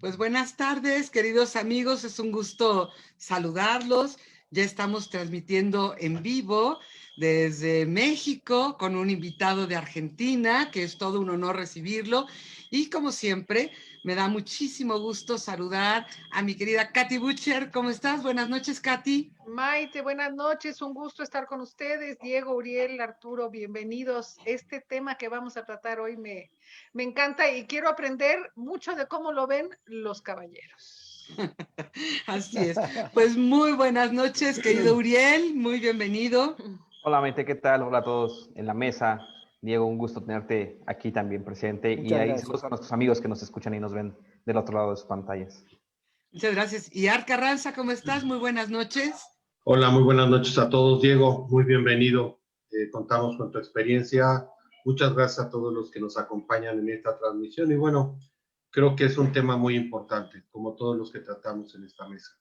Pues buenas tardes, queridos amigos, es un gusto saludarlos. Ya estamos transmitiendo en vivo desde México con un invitado de Argentina, que es todo un honor recibirlo. Y como siempre, me da muchísimo gusto saludar a mi querida Katy Butcher. ¿Cómo estás? Buenas noches, Katy. Maite, buenas noches, un gusto estar con ustedes. Diego, Uriel, Arturo, bienvenidos. Este tema que vamos a tratar hoy me encanta y quiero aprender mucho de cómo lo ven los caballeros. Así es. Pues muy buenas noches, querido Uriel, muy bienvenido. Hola, Maite, ¿qué tal? Hola a todos en la mesa. Diego, un gusto tenerte aquí también presente. Y Muchas ahí gracias. saludos a nuestros amigos que nos escuchan y nos ven del otro lado de sus pantallas. Muchas gracias. Y Art Carranza, ¿cómo estás? Muy buenas noches. Hola, muy buenas noches a todos. Diego, muy bienvenido. Contamos con tu experiencia. Muchas gracias a todos los que nos acompañan en esta transmisión. Y bueno, creo que es un tema muy importante, como todos los que tratamos en esta mesa.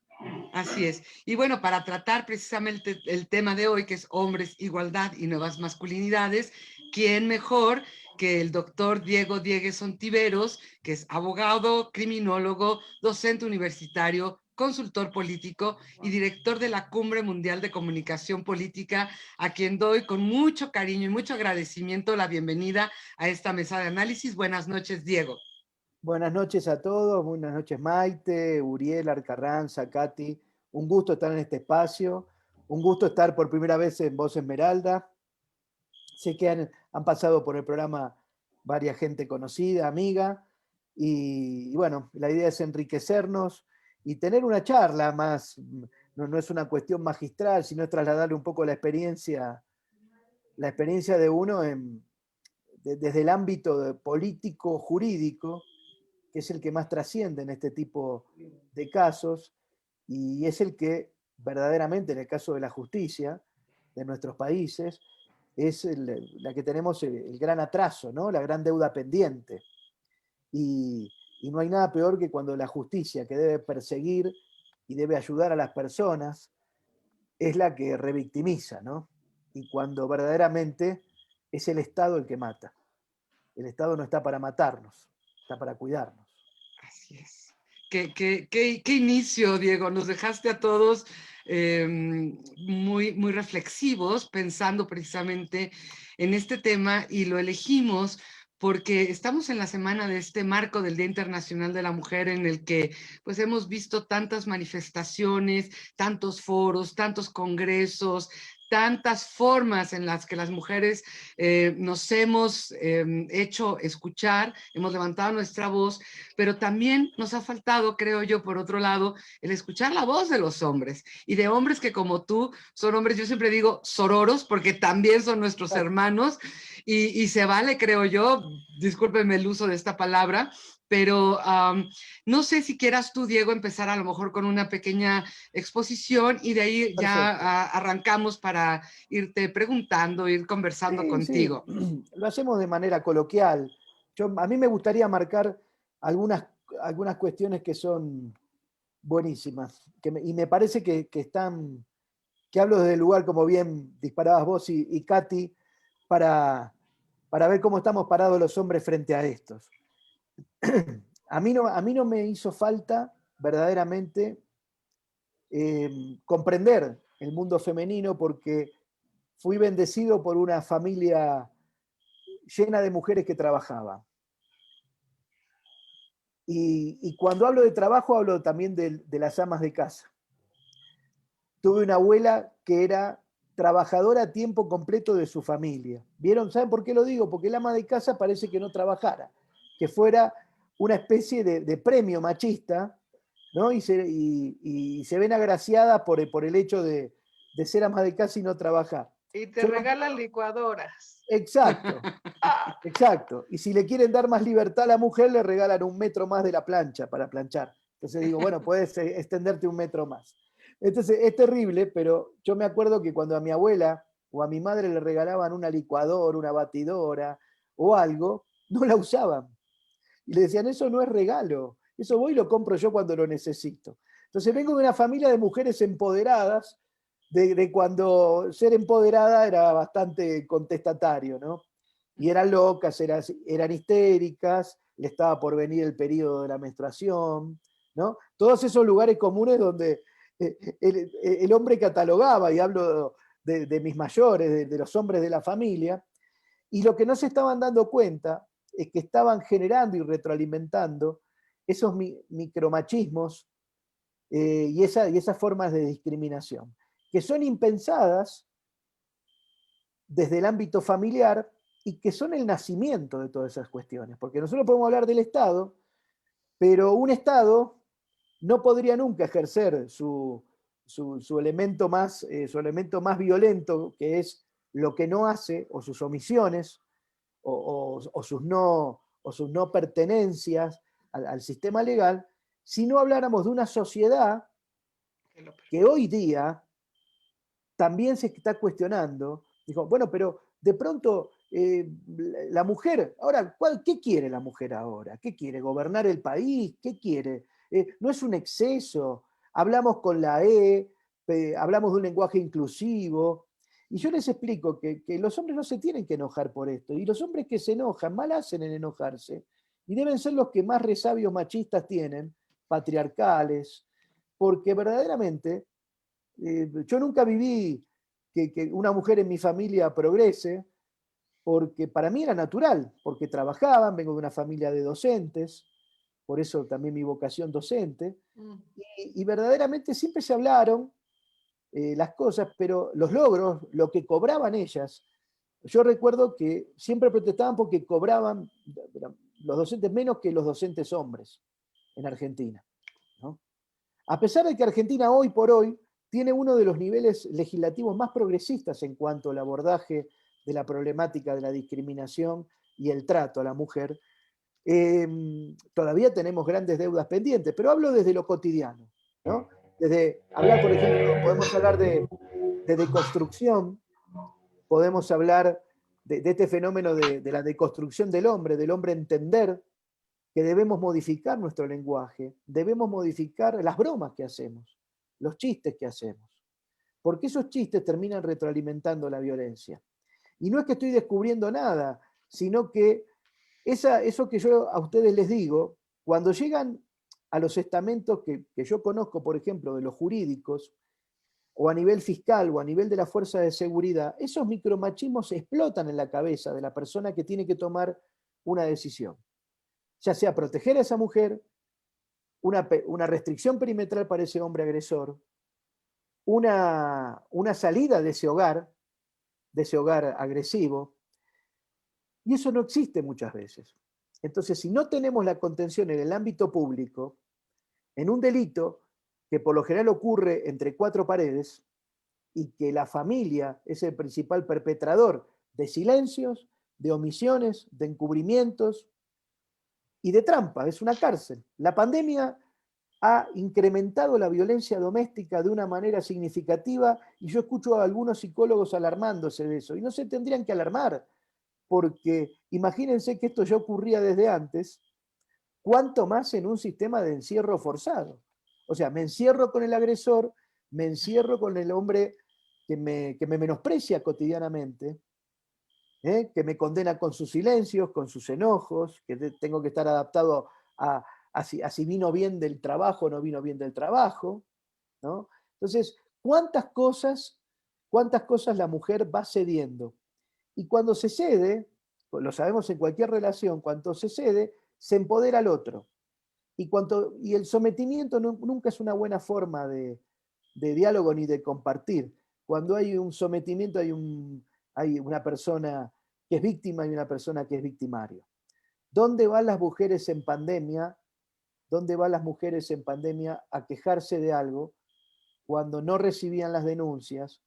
Así es. Y bueno, para tratar precisamente el tema de hoy, que es hombres, igualdad y nuevas masculinidades, ¿quién mejor que el doctor Diego Diegues Ontiveros, que es abogado, criminólogo, docente universitario, consultor político y director de la Cumbre Mundial de Comunicación Política, a quien doy con mucho cariño y mucho agradecimiento la bienvenida a esta mesa de análisis? Buenas noches, Diego. Buenas noches a todos, buenas noches Maite, Uriel, Arcarranza, Katy. Un gusto estar en este espacio, un gusto estar por primera vez en Voz Esmeralda. Sé que han pasado por el programa varias gente conocida, amiga, y bueno, la idea es enriquecernos y tener una charla más, no es una cuestión magistral, sino es trasladarle un poco la experiencia de uno desde el ámbito político, jurídico, que es el que más trasciende en este tipo de casos y es el que verdaderamente en el caso de la justicia de nuestros países es la que tenemos el gran atraso, ¿no? La gran deuda pendiente. Y no hay nada peor que cuando la justicia, que debe perseguir y debe ayudar a las personas, es la que revictimiza, ¿no? Y cuando verdaderamente es el Estado el que mata. El Estado no está para matarnos, está para cuidarnos. Así es. ¿Qué inicio, Diego? Nos dejaste a todos muy reflexivos, pensando precisamente en este tema y lo elegimos porque estamos en la semana de este marco del Día Internacional de la Mujer en el que pues hemos visto tantas manifestaciones, tantos foros, tantos congresos, tantas formas en las que las mujeres nos hemos hecho escuchar, hemos levantado nuestra voz, pero también nos ha faltado, creo yo, por otro lado, el escuchar la voz de los hombres y de hombres que como tú son hombres, yo siempre digo sororos, porque también son nuestros hermanos y se vale, creo yo, discúlpenme el uso de esta palabra, pero no sé si quieras tú, Diego, empezar a lo mejor con una pequeña exposición y de ahí Perfecto. ya arrancamos para irte preguntando, ir conversando contigo. Sí. Lo hacemos de manera coloquial. A mí me gustaría marcar algunas cuestiones que son buenísimas y me parece que hablo desde el lugar, como bien disparabas vos y Katy, para ver cómo estamos parados los hombres frente a estos. A mí no me hizo falta verdaderamente comprender el mundo femenino porque fui bendecido por una familia llena de mujeres que trabajaban. Y cuando hablo de trabajo, hablo también de las amas de casa. Tuve una abuela que era trabajadora a tiempo completo de su familia. ¿Vieron? ¿Saben por qué lo digo? Porque el ama de casa parece que no trabajara, que fuera una especie de premio machista, ¿no? Y se ven agraciadas por el hecho de ser ama de casa y no trabajar. Y te regalan licuadoras. Exacto, exacto. Y si le quieren dar más libertad a la mujer, le regalan 1 metro más de la plancha para planchar. Entonces digo, bueno, puedes extenderte 1 metro más. Entonces es terrible, pero yo me acuerdo que cuando a mi abuela o a mi madre le regalaban una licuadora, una batidora o algo, no la usaban. Y le decían, eso no es regalo, eso voy y lo compro yo cuando lo necesito. Entonces vengo de una familia de mujeres empoderadas, de cuando ser empoderada era bastante contestatario, ¿no? Y eran locas, eran histéricas, le estaba por venir el periodo de la menstruación, ¿no? Todos esos lugares comunes donde el hombre catalogaba, y hablo de mis mayores, de los hombres de la familia, y lo que no se estaban dando cuenta es que estaban generando y retroalimentando esos micromachismos y esas formas de discriminación, que son impensadas desde el ámbito familiar y que son el nacimiento de todas esas cuestiones. Porque nosotros podemos hablar del Estado, pero un Estado no podría nunca ejercer su elemento más violento, que es lo que no hace, o sus omisiones, o sus no pertenencias al sistema legal, si no habláramos de una sociedad que hoy día también se está cuestionando. Dijo, bueno, pero de pronto la mujer, ahora, ¿qué quiere la mujer ahora? ¿Qué quiere? ¿Gobernar el país? ¿Qué quiere? No es un exceso. Hablamos con la hablamos de un lenguaje inclusivo. Y yo les explico que los hombres no se tienen que enojar por esto. Y los hombres que se enojan, mal hacen en enojarse. Y deben ser los que más resabios machistas tienen, patriarcales, porque verdaderamente yo nunca viví que una mujer en mi familia progrese, porque para mí era natural, porque trabajaban, vengo de una familia de docentes, por eso también mi vocación docente, y verdaderamente siempre se hablaron las cosas, pero los logros, lo que cobraban ellas, yo recuerdo que siempre protestaban porque cobraban los docentes menos que los docentes hombres en Argentina, ¿no? A pesar de que Argentina hoy por hoy tiene uno de los niveles legislativos más progresistas en cuanto al abordaje de la problemática de la discriminación y el trato a la mujer, todavía tenemos grandes deudas pendientes, pero hablo desde lo cotidiano, ¿no? Desde hablar, por ejemplo, podemos hablar de deconstrucción, podemos hablar de este fenómeno de la deconstrucción del hombre entender que debemos modificar nuestro lenguaje, debemos modificar las bromas que hacemos, los chistes que hacemos, porque esos chistes terminan retroalimentando la violencia. Y no es que estoy descubriendo nada, sino que eso que yo a ustedes les digo, cuando llegan a los estamentos que yo conozco, por ejemplo, de los jurídicos, o a nivel fiscal, o a nivel de la fuerza de seguridad, esos micromachismos explotan en la cabeza de la persona que tiene que tomar una decisión. Ya sea proteger a esa mujer, una restricción perimetral para ese hombre agresor, una salida de ese hogar agresivo, y eso no existe muchas veces. Entonces, si no tenemos la contención en el ámbito público, en un delito que por lo general ocurre entre cuatro paredes, y que la familia es el principal perpetrador de silencios, de omisiones, de encubrimientos y de trampa, es una cárcel. La pandemia ha incrementado la violencia doméstica de una manera significativa y yo escucho a algunos psicólogos alarmándose de eso. Y no se tendrían que alarmar, porque imagínense que esto ya ocurría desde antes, cuánto más en un sistema de encierro forzado. O sea, me encierro con el agresor, me encierro con el hombre que me menosprecia cotidianamente, que me condena con sus silencios, con sus enojos, que tengo que estar adaptado a si vino bien del trabajo o no vino bien del trabajo, ¿no? Entonces, ¿cuántas cosas la mujer va cediendo? Y cuando se cede, pues lo sabemos en cualquier relación, cuando se cede, se empodera al otro. Y el sometimiento nunca es una buena forma de diálogo ni de compartir. Cuando hay un sometimiento hay una persona que es víctima y una persona que es victimario. ¿Dónde van las mujeres en pandemia? ¿Dónde van las mujeres en pandemia a quejarse de algo cuando no recibían las denuncias,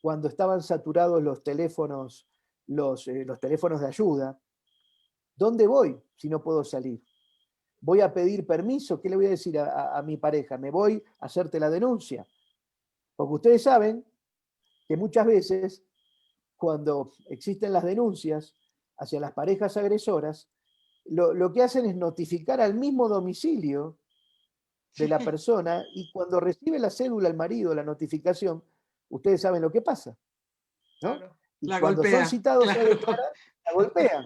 cuando estaban saturados los teléfonos de ayuda? ¿Dónde voy si no puedo salir? ¿Voy a pedir permiso? ¿Qué le voy a decir a mi pareja? ¿Me voy a hacerte la denuncia? Porque ustedes saben que muchas veces, cuando existen las denuncias hacia las parejas agresoras, lo que hacen es notificar al mismo domicilio de la persona y cuando recibe la cédula el marido, la notificación, ustedes saben lo que pasa, ¿no? Claro. Y La cuando golpea, son citados claro. a declarar, la golpean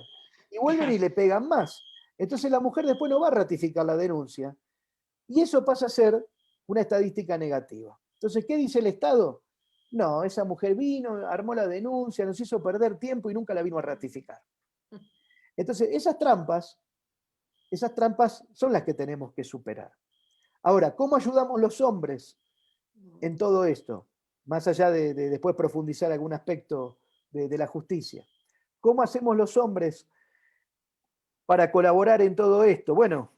y vuelven y le pegan más. Entonces la mujer después no va a ratificar la denuncia y eso pasa a ser una estadística negativa. Entonces, ¿qué dice el Estado? No, esa mujer vino, armó la denuncia, nos hizo perder tiempo y nunca la vino a ratificar. Entonces, esas trampas son las que tenemos que superar. Ahora, ¿cómo ayudamos los hombres en todo esto? Más allá de después profundizar algún aspecto de la justicia. ¿Cómo hacemos los hombres para colaborar en todo esto? Bueno,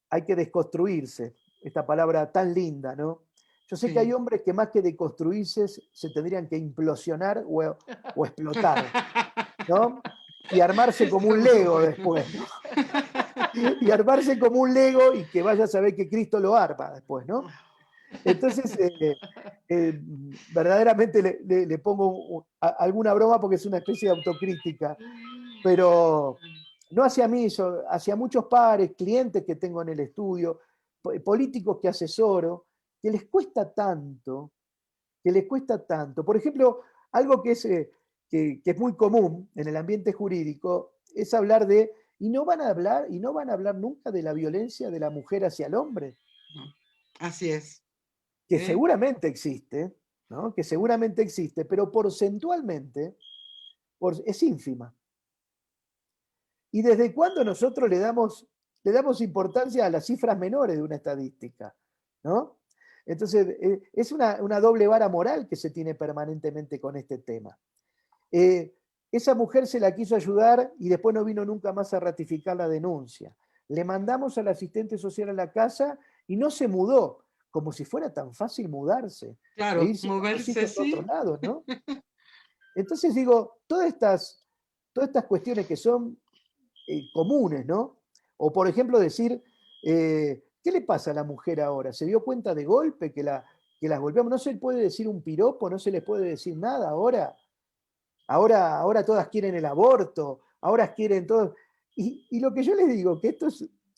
hay que desconstruirse, esta palabra tan linda, ¿no? Yo sé que hay hombres que más que deconstruirse se tendrían que implosionar o explotar, ¿no? Y armarse como un Lego después, ¿no? Y armarse como un Lego y que vaya a saber que Cristo lo arma después, ¿no? Entonces, verdaderamente le pongo alguna broma porque es una especie de autocrítica, pero no hacia mí, hacia muchos pares, clientes que tengo en el estudio, políticos que asesoro, que les cuesta tanto, Por ejemplo, algo que es muy común en el ambiente jurídico es hablar y no van a hablar nunca de la violencia de la mujer hacia el hombre. Así es. Que seguramente existe, ¿no? Que seguramente existe, pero porcentualmente es ínfima. ¿Y desde cuándo nosotros le damos importancia a las cifras menores de una estadística? ¿No? Entonces, es una doble vara moral que se tiene permanentemente con este tema. Esa mujer se la quiso ayudar y después no vino nunca más a ratificar la denuncia. Le mandamos al asistente social a la casa y no se mudó, como si fuera tan fácil mudarse. Claro, e irse moverse, sí. a otro lado, ¿no? Entonces digo, todas estas cuestiones que son comunes, ¿no? O por ejemplo decir, ¿qué le pasa a la mujer ahora? ¿Se dio cuenta de golpe que las golpeamos? No se le puede decir un piropo, no se les puede decir nada ahora. Ahora todas quieren el aborto, ahora quieren todo. Y lo que yo les digo, que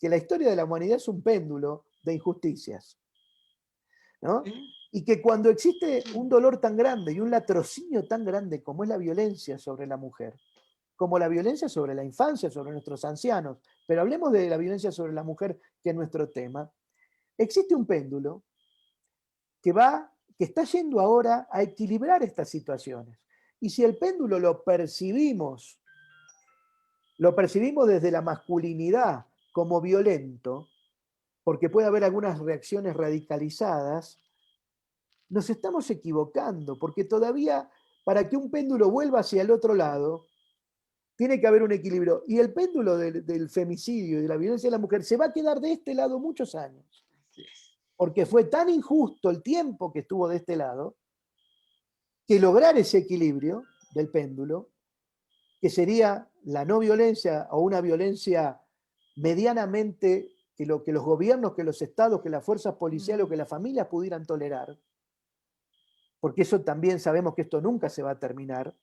la historia de la humanidad es un péndulo de injusticias, ¿no? Y que cuando existe un dolor tan grande y un latrocinio tan grande como es la violencia sobre la mujer, como la violencia sobre la infancia, sobre nuestros ancianos, pero hablemos de la violencia sobre la mujer, que es nuestro tema, existe un péndulo que está yendo ahora a equilibrar estas situaciones. Y si el péndulo lo percibimos desde la masculinidad como violento, porque puede haber algunas reacciones radicalizadas, nos estamos equivocando, porque todavía para que un péndulo vuelva hacia el otro lado, tiene que haber un equilibrio. Y el péndulo del femicidio y de la violencia de la mujer se va a quedar de este lado muchos años. Porque fue tan injusto el tiempo que estuvo de este lado, que lograr ese equilibrio del péndulo, que sería la no violencia o una violencia medianamente que los gobiernos, que los estados, que las fuerzas policiales o que las familias pudieran tolerar, porque eso también sabemos que esto nunca se va a terminar.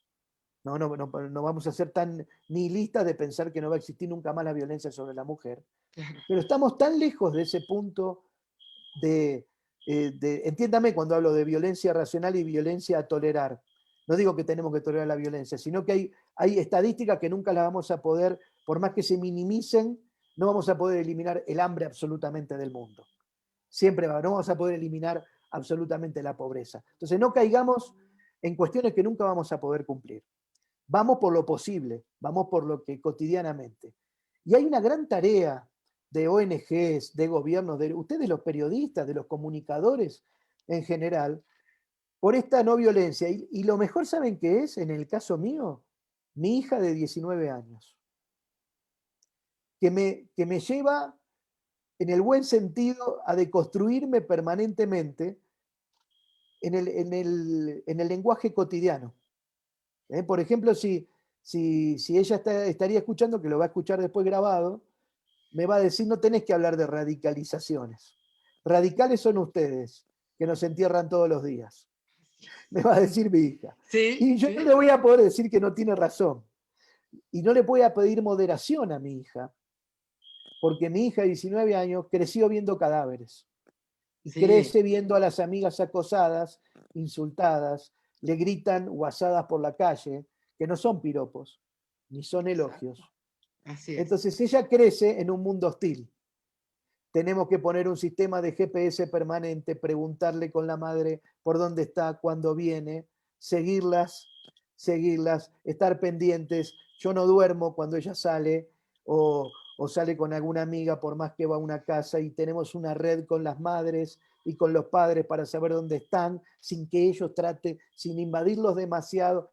No vamos a ser tan nihilistas de pensar que no va a existir nunca más la violencia sobre la mujer. Pero estamos tan lejos de ese punto entiéndame cuando hablo de violencia racional y violencia a tolerar. No digo que tenemos que tolerar la violencia, sino que hay estadísticas que nunca las vamos a poder, por más que se minimicen, no vamos a poder eliminar el hambre absolutamente del mundo. Siempre no vamos a poder eliminar absolutamente la pobreza. Entonces no caigamos en cuestiones que nunca vamos a poder cumplir. Vamos por lo posible, vamos por lo que cotidianamente. Y hay una gran tarea de ONGs, de gobiernos, de ustedes los periodistas, de los comunicadores en general, por esta no violencia. Y lo mejor, ¿saben qué es? En el caso mío, mi hija de 19 años, que me lleva, en el buen sentido, a deconstruirme permanentemente en el lenguaje cotidiano. Por ejemplo, si ella estaría escuchando, que lo va a escuchar después grabado, me va a decir, no tenés que hablar de radicalizaciones. Radicales son ustedes, que nos entierran todos los días. Me va a decir mi hija. Sí, y yo no le voy a poder decir que no tiene razón. Y no le voy a pedir moderación a mi hija, porque mi hija de 19 años creció viendo cadáveres. Y crece viendo a las amigas acosadas, insultadas, le gritan guasadas por la calle, que no son piropos, ni son elogios, Así es. Entonces ella crece en un mundo hostil. Tenemos que poner un sistema de GPS permanente, preguntarle con la madre por dónde está, cuándo viene, seguirlas, estar pendientes. Yo no duermo cuando ella sale o sale con alguna amiga por más que va a una casa, y tenemos una red con las madres y con los padres para saber dónde están, sin que ellos traten, sin invadirlos demasiado.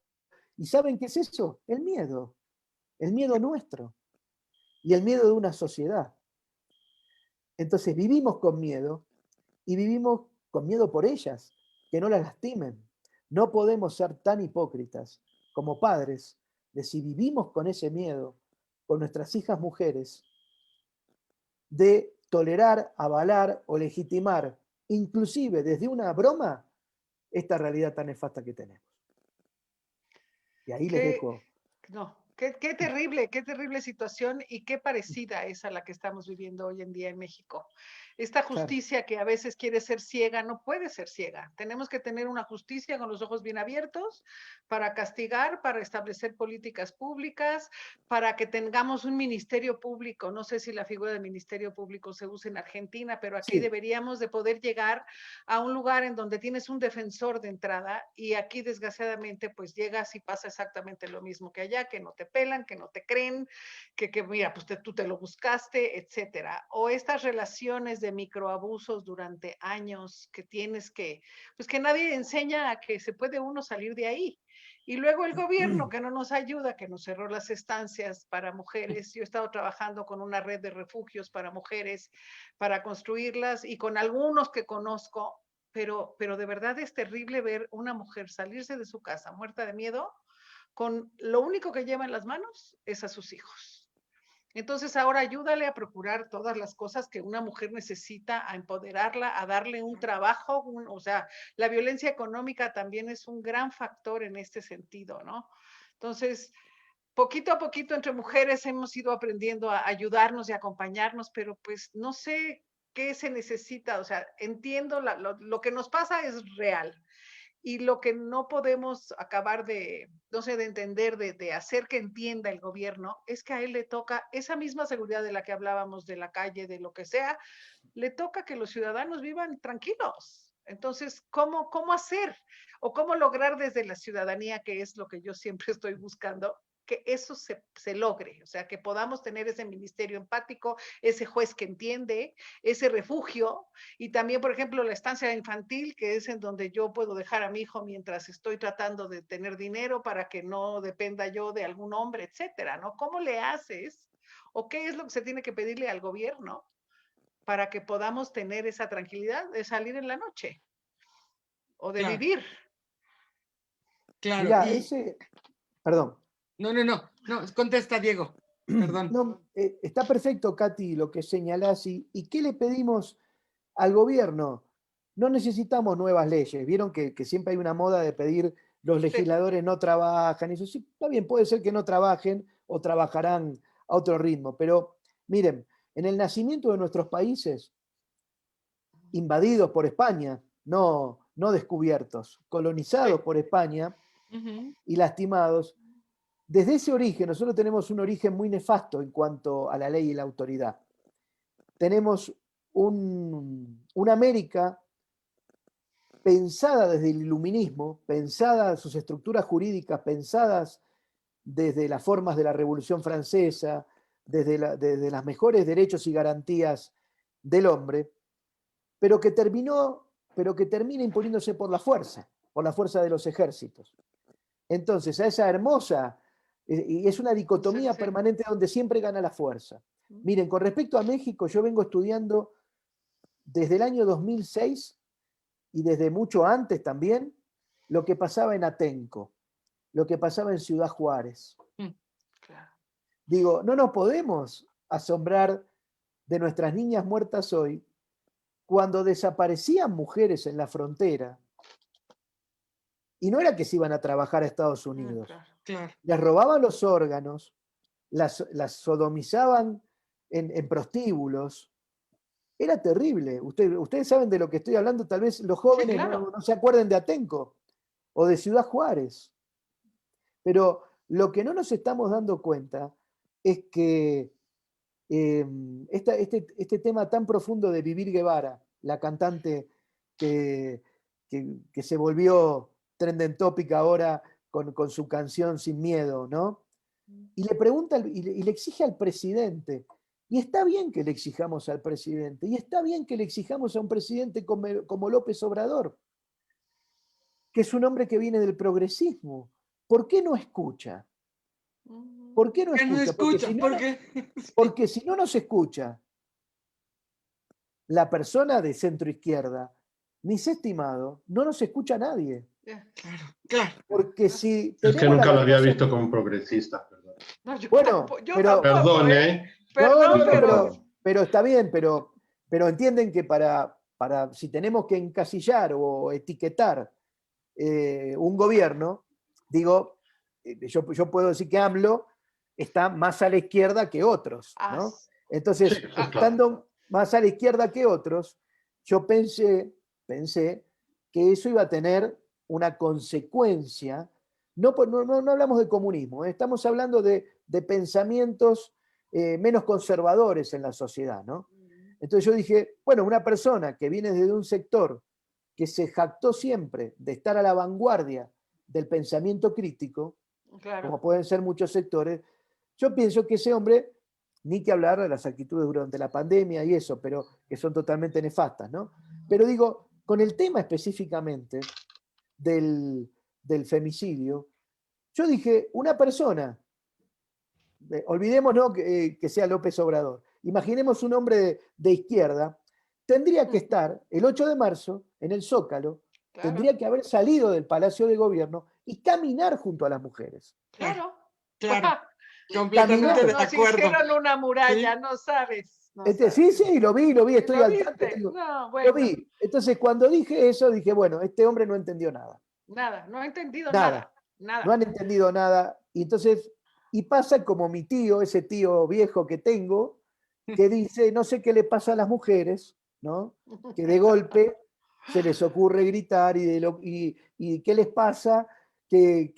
¿Y saben qué es eso? El miedo nuestro y el miedo de una sociedad. Entonces vivimos con miedo y vivimos con miedo por ellas, que no las lastimen. No podemos ser tan hipócritas como padres de, si vivimos con ese miedo con nuestras hijas mujeres, de tolerar, avalar o legitimar, inclusive desde una broma, esta realidad tan nefasta que tenemos. Y ahí les dejo. No, qué terrible situación, y qué parecida es a la que estamos viviendo hoy en día en México. Esta justicia que a veces quiere ser ciega, no puede ser ciega. Tenemos que tener una justicia con los ojos bien abiertos para castigar, para establecer políticas públicas, para que tengamos un ministerio público. No sé si la figura del ministerio público se usa en Argentina, pero aquí Sí. deberíamos de poder llegar a un lugar en donde tienes un defensor de entrada, y aquí desgraciadamente pues llegas y pasa exactamente lo mismo que allá, que no te pelan, que no te creen, que mira, pues tú te lo buscaste, etcétera. O estas relaciones de microabusos durante años que tienes que, pues que nadie enseña a que se puede uno salir de ahí. Y luego el gobierno que no nos ayuda, que nos cerró las estancias para mujeres. Yo he estado trabajando con una red de refugios para mujeres, para construirlas, y con algunos que conozco, pero de verdad es terrible ver una mujer salirse de su casa muerta de miedo, con lo único que lleva en las manos es a sus hijos. Entonces ahora ayúdale a procurar todas las cosas que una mujer necesita, a empoderarla, a darle un trabajo, o sea, la violencia económica también es un gran factor en este sentido, ¿no? Entonces, poquito a poquito entre mujeres hemos ido aprendiendo a ayudarnos y acompañarnos, pero pues no sé qué se necesita, o sea, entiendo lo que nos pasa es real, y lo que no podemos acabar de, no sé, de entender, de hacer que entienda el gobierno, es que a él le toca esa misma seguridad de la que hablábamos, de la calle, de lo que sea, le toca que los ciudadanos vivan tranquilos. Entonces, ¿cómo hacer? O cómo lograr desde la ciudadanía, que es lo que yo siempre estoy buscando, que eso se logre, o sea, que podamos tener ese ministerio empático, ese juez que entiende, ese refugio, y también, por ejemplo, la estancia infantil, que es en donde yo puedo dejar a mi hijo mientras estoy tratando de tener dinero para que no dependa yo de algún hombre, etcétera, ¿no? ¿Cómo le haces? ¿O qué es lo que se tiene que pedirle al gobierno para que podamos tener esa tranquilidad de salir en la noche o de Claro. vivir? Claro. Mirá, Y perdón. no, contesta, Diego. Perdón. No, está perfecto, Katy, lo que señalás. ¿Y qué le pedimos al gobierno? No necesitamos nuevas leyes. Vieron que siempre hay una moda de pedir los legisladores no trabajan. Eso sí, está bien, puede ser que no trabajen o trabajarán a otro ritmo. Pero miren, en el nacimiento de nuestros países, invadidos por España, no descubiertos, colonizados por España y lastimados, desde ese origen, nosotros tenemos un origen muy nefasto en cuanto a la ley y la autoridad. Tenemos una América pensada desde el iluminismo, pensada sus estructuras jurídicas, pensadas desde las formas de la Revolución Francesa, desde los mejores derechos y garantías del hombre, pero que termina imponiéndose por la fuerza de los ejércitos. Entonces, a esa hermosa, y es una dicotomía permanente donde siempre gana la fuerza. Miren, con respecto a México, yo vengo estudiando desde el año 2006 y desde mucho antes también lo que pasaba en Atenco, lo que pasaba en Ciudad Juárez. Digo, no nos podemos asombrar de nuestras niñas muertas hoy cuando desaparecían mujeres en la frontera. Y no era que se iban a trabajar a Estados Unidos. Claro. Les robaban los órganos, las sodomizaban en prostíbulos. Era terrible. Ustedes saben de lo que estoy hablando, tal vez los jóvenes Sí, claro. no se acuerden de Atenco o de Ciudad Juárez. Pero lo que no nos estamos dando cuenta es que este tema tan profundo de Vivir Guevara, la cantante que, que se volvió trending topic ahora con su canción Sin Miedo, ¿no? Y le pregunta y le exige al presidente. Y está bien que le exijamos al presidente, y está bien que le exijamos a un presidente como López Obrador, que es un hombre que viene del progresismo. ¿Por qué no escucha? ¿Por qué no ¿Qué no escucha? escucha? ¿Por qué? Porque si no nos escucha la persona de centro izquierda, mis estimados, no nos escucha nadie. Claro, claro. Porque si Es que tenemos nunca la lo había valiosa- visto como un progresista, perdón. No, yo Bueno, tampoco, yo pero- tampoco, Perdón, ¿eh? ¿eh? Perdón, No, pero pero está bien, pero entienden que para si tenemos que encasillar o etiquetar un gobierno, digo, yo puedo decir que AMLO está más a la izquierda que otros, ¿no? Entonces, Sí, eso es claro. estando más a la izquierda que otros, yo pensé que eso iba a tener una consecuencia. No hablamos de comunismo, estamos hablando de pensamientos menos conservadores en la sociedad, ¿no? Entonces yo dije, bueno, una persona que viene desde un sector que se jactó siempre de estar a la vanguardia del pensamiento crítico, claro. como pueden ser muchos sectores, yo pienso que ese hombre, ni que hablar de las actitudes durante la pandemia y eso, pero que son totalmente nefastas, ¿no? Pero digo, con el tema específicamente del femicidio, yo dije, una persona, olvidémonos que sea López Obrador, imaginemos un hombre de izquierda, tendría que estar el 8 de marzo en el Zócalo, Claro. tendría que haber salido del Palacio de Gobierno y caminar junto a las mujeres. Claro. Claro. Completamente Caminar. de Nos acuerdo. hicieron una muralla, Sí. no sabes. No Sí, sabes. sí, lo vi, estoy ¿Lo al tanto. viste? No, Lo bueno, vi. Entonces, cuando dije eso, dije, bueno, este hombre no entendió nada. nada, no ha entendido Nada. nada. No han entendido nada. Y entonces, y pasa como mi tío, ese tío viejo que tengo, que dice, no sé qué le pasa a las mujeres, ¿no? Que de golpe se les ocurre gritar y qué les pasa, que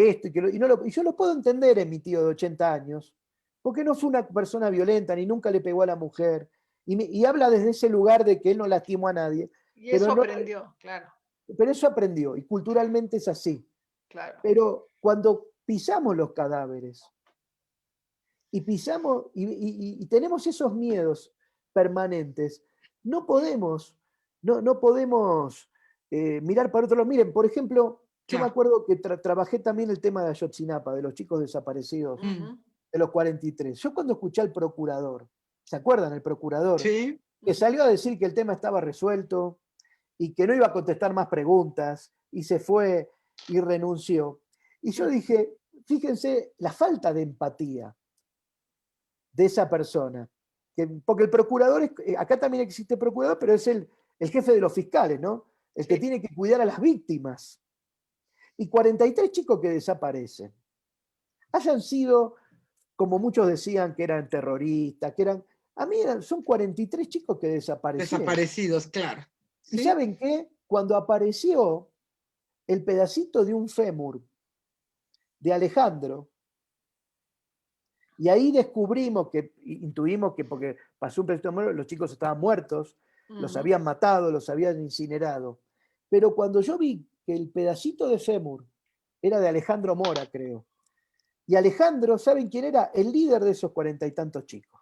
esto y que lo, y yo lo puedo entender en mi tío de 80 años, porque no fue una persona violenta ni nunca le pegó a la mujer, y habla desde ese lugar de que él no lastimó a nadie. Y eso no, aprendió, claro. Pero eso aprendió, y culturalmente es así. Claro. Pero cuando pisamos los cadáveres y pisamos y tenemos esos miedos permanentes, no podemos mirar para otro lado. Miren, por ejemplo, yo me acuerdo que trabajé también el tema de Ayotzinapa, de los chicos desaparecidos, de los 43. Yo cuando escuché al procurador, ¿se acuerdan? El procurador, Sí. que salió a decir que el tema estaba resuelto y que no iba a contestar más preguntas, y se fue y renunció. Y yo dije, fíjense la falta de empatía de esa persona. Porque el procurador, acá también existe procurador, pero es el jefe de los fiscales, ¿no? El que tiene que cuidar a las víctimas. Y 43 chicos que desaparecen. Hayan sido, como muchos decían, que eran terroristas, que eran... A mí son 43 chicos que desaparecieron. Desaparecidos, claro. ¿Y ¿sí? saben qué? Cuando apareció el pedacito de un fémur de Alejandro, y ahí descubrimos intuimos que porque pasó un pedacito, los chicos estaban muertos, los habían matado, los habían incinerado. Pero cuando yo vi que el pedacito de fémur era de Alejandro Mora, creo, y Alejandro, ¿saben quién era? El líder de esos 40 y tantos chicos.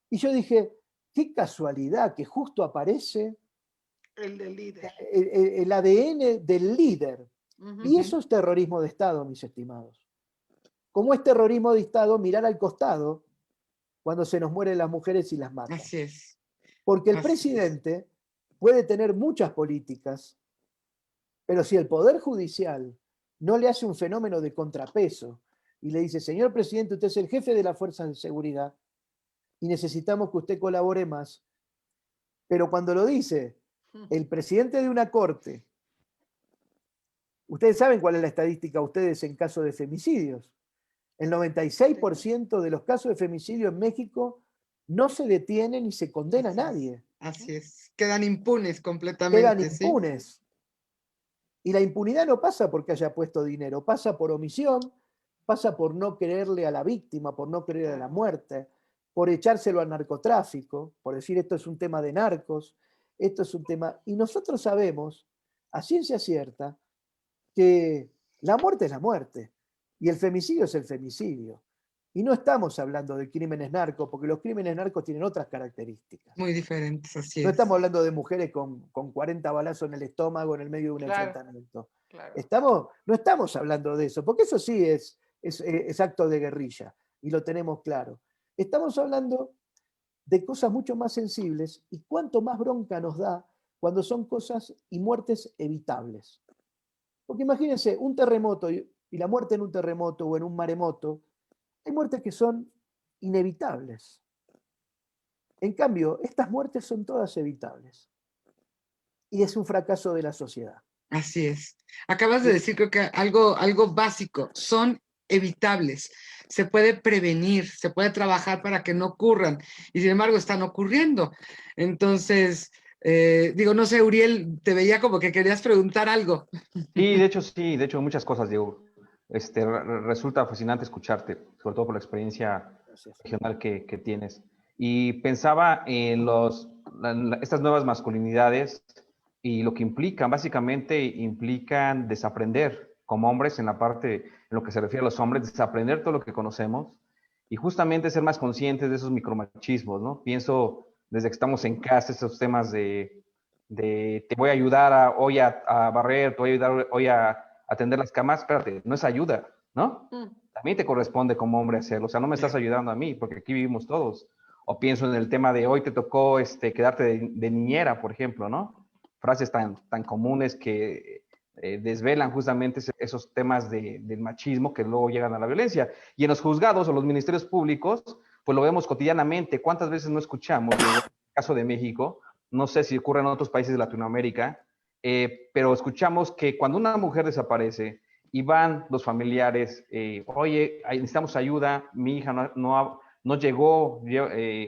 Y yo dije, qué casualidad que justo aparece el del líder. El ADN del líder. Y eso es terrorismo de Estado, mis estimados. Como es terrorismo de Estado mirar al costado cuando se nos mueren las mujeres y las matan. Así es. Porque el presidente puede tener muchas políticas, pero si el Poder Judicial no le hace un fenómeno de contrapeso y le dice, señor presidente, usted es el jefe de las fuerzas de seguridad y necesitamos que usted colabore más, pero cuando lo dice el presidente de una corte, ustedes saben cuál es la estadística ustedes en caso de femicidios. El 96% de los casos de femicidio en México no se detiene ni se condena a nadie. Así es. Quedan impunes completamente. Quedan impunes. Y la impunidad no pasa porque haya puesto dinero, pasa por omisión, pasa por no creerle a la víctima, por no creerle a la muerte, por echárselo al narcotráfico, por decir esto es un tema de narcos, esto es un tema... Y nosotros sabemos, a ciencia cierta, que la muerte es la muerte y el femicidio es el femicidio. Y no estamos hablando de crímenes narcos, porque los crímenes narcos tienen otras características. Muy diferentes, así No es. estamos hablando de mujeres con 40 balazos en el estómago en el medio de un Claro, enfrentamiento. claro. No estamos hablando de eso, porque eso sí es acto de guerrilla, y lo tenemos claro. Estamos hablando de cosas mucho más sensibles, y cuánto más bronca nos da cuando son cosas y muertes evitables. Porque imagínense, un terremoto y la muerte en un terremoto o en un maremoto, hay muertes que son inevitables. En cambio, estas muertes son todas evitables. Y es un fracaso de la sociedad. Así es. Acabas de decir, creo que algo básico, son evitables. Se puede prevenir, se puede trabajar para que no ocurran, y sin embargo están ocurriendo. Entonces, digo, no sé, Uriel, te veía como que querías preguntar algo. Sí, de hecho, muchas cosas, Diego. Resulta fascinante escucharte, sobre todo por la experiencia Gracias. regional que tienes. Y pensaba en estas nuevas masculinidades y lo que implican. Básicamente implican desaprender como hombres en la parte, en lo que se refiere a los hombres, desaprender todo lo que conocemos y justamente ser más conscientes de esos micromachismos, ¿no? Pienso desde que estamos en casa, esos temas de te voy a ayudar hoy a barrer, te voy a ayudar hoy a atender las camas. Espérate, no es ayuda, ¿no? También te corresponde como hombre hacerlo. O sea, no me estás ayudando a mí, porque aquí vivimos todos. O pienso en el tema de hoy te tocó quedarte de niñera, por ejemplo, ¿no? Frases tan comunes que desvelan justamente esos temas del machismo que luego llegan a la violencia. Y en los juzgados o los ministerios públicos, pues lo vemos cotidianamente. ¿Cuántas veces no escuchamos, en el caso de México, no sé si ocurre en otros países de Latinoamérica, pero escuchamos que cuando una mujer desaparece y van los familiares, oye, necesitamos ayuda, mi hija no llegó,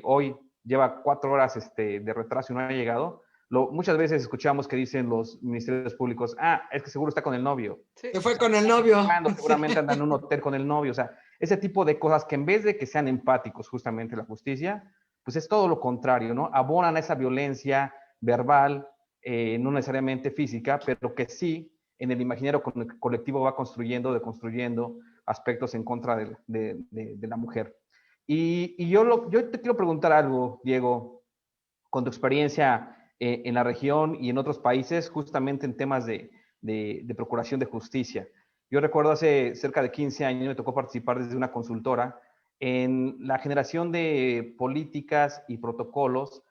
hoy lleva 4 horas de retraso y no ha llegado, muchas veces escuchamos que dicen los ministerios públicos, es que seguro está con el novio. Se fue con el novio. Seguramente anda en un hotel con el novio. O sea, ese tipo de cosas que en vez de que sean empáticos justamente la justicia, pues es todo lo contrario, ¿no? Abonan a esa violencia verbal, no necesariamente física, pero que sí en el imaginario colectivo va deconstruyendo aspectos en contra de la mujer. Y yo te quiero preguntar algo, Diego, con tu experiencia en la región y en otros países, justamente en temas de procuración de justicia. Yo recuerdo hace cerca de 15 años me tocó participar desde una consultora en la generación de políticas y protocolos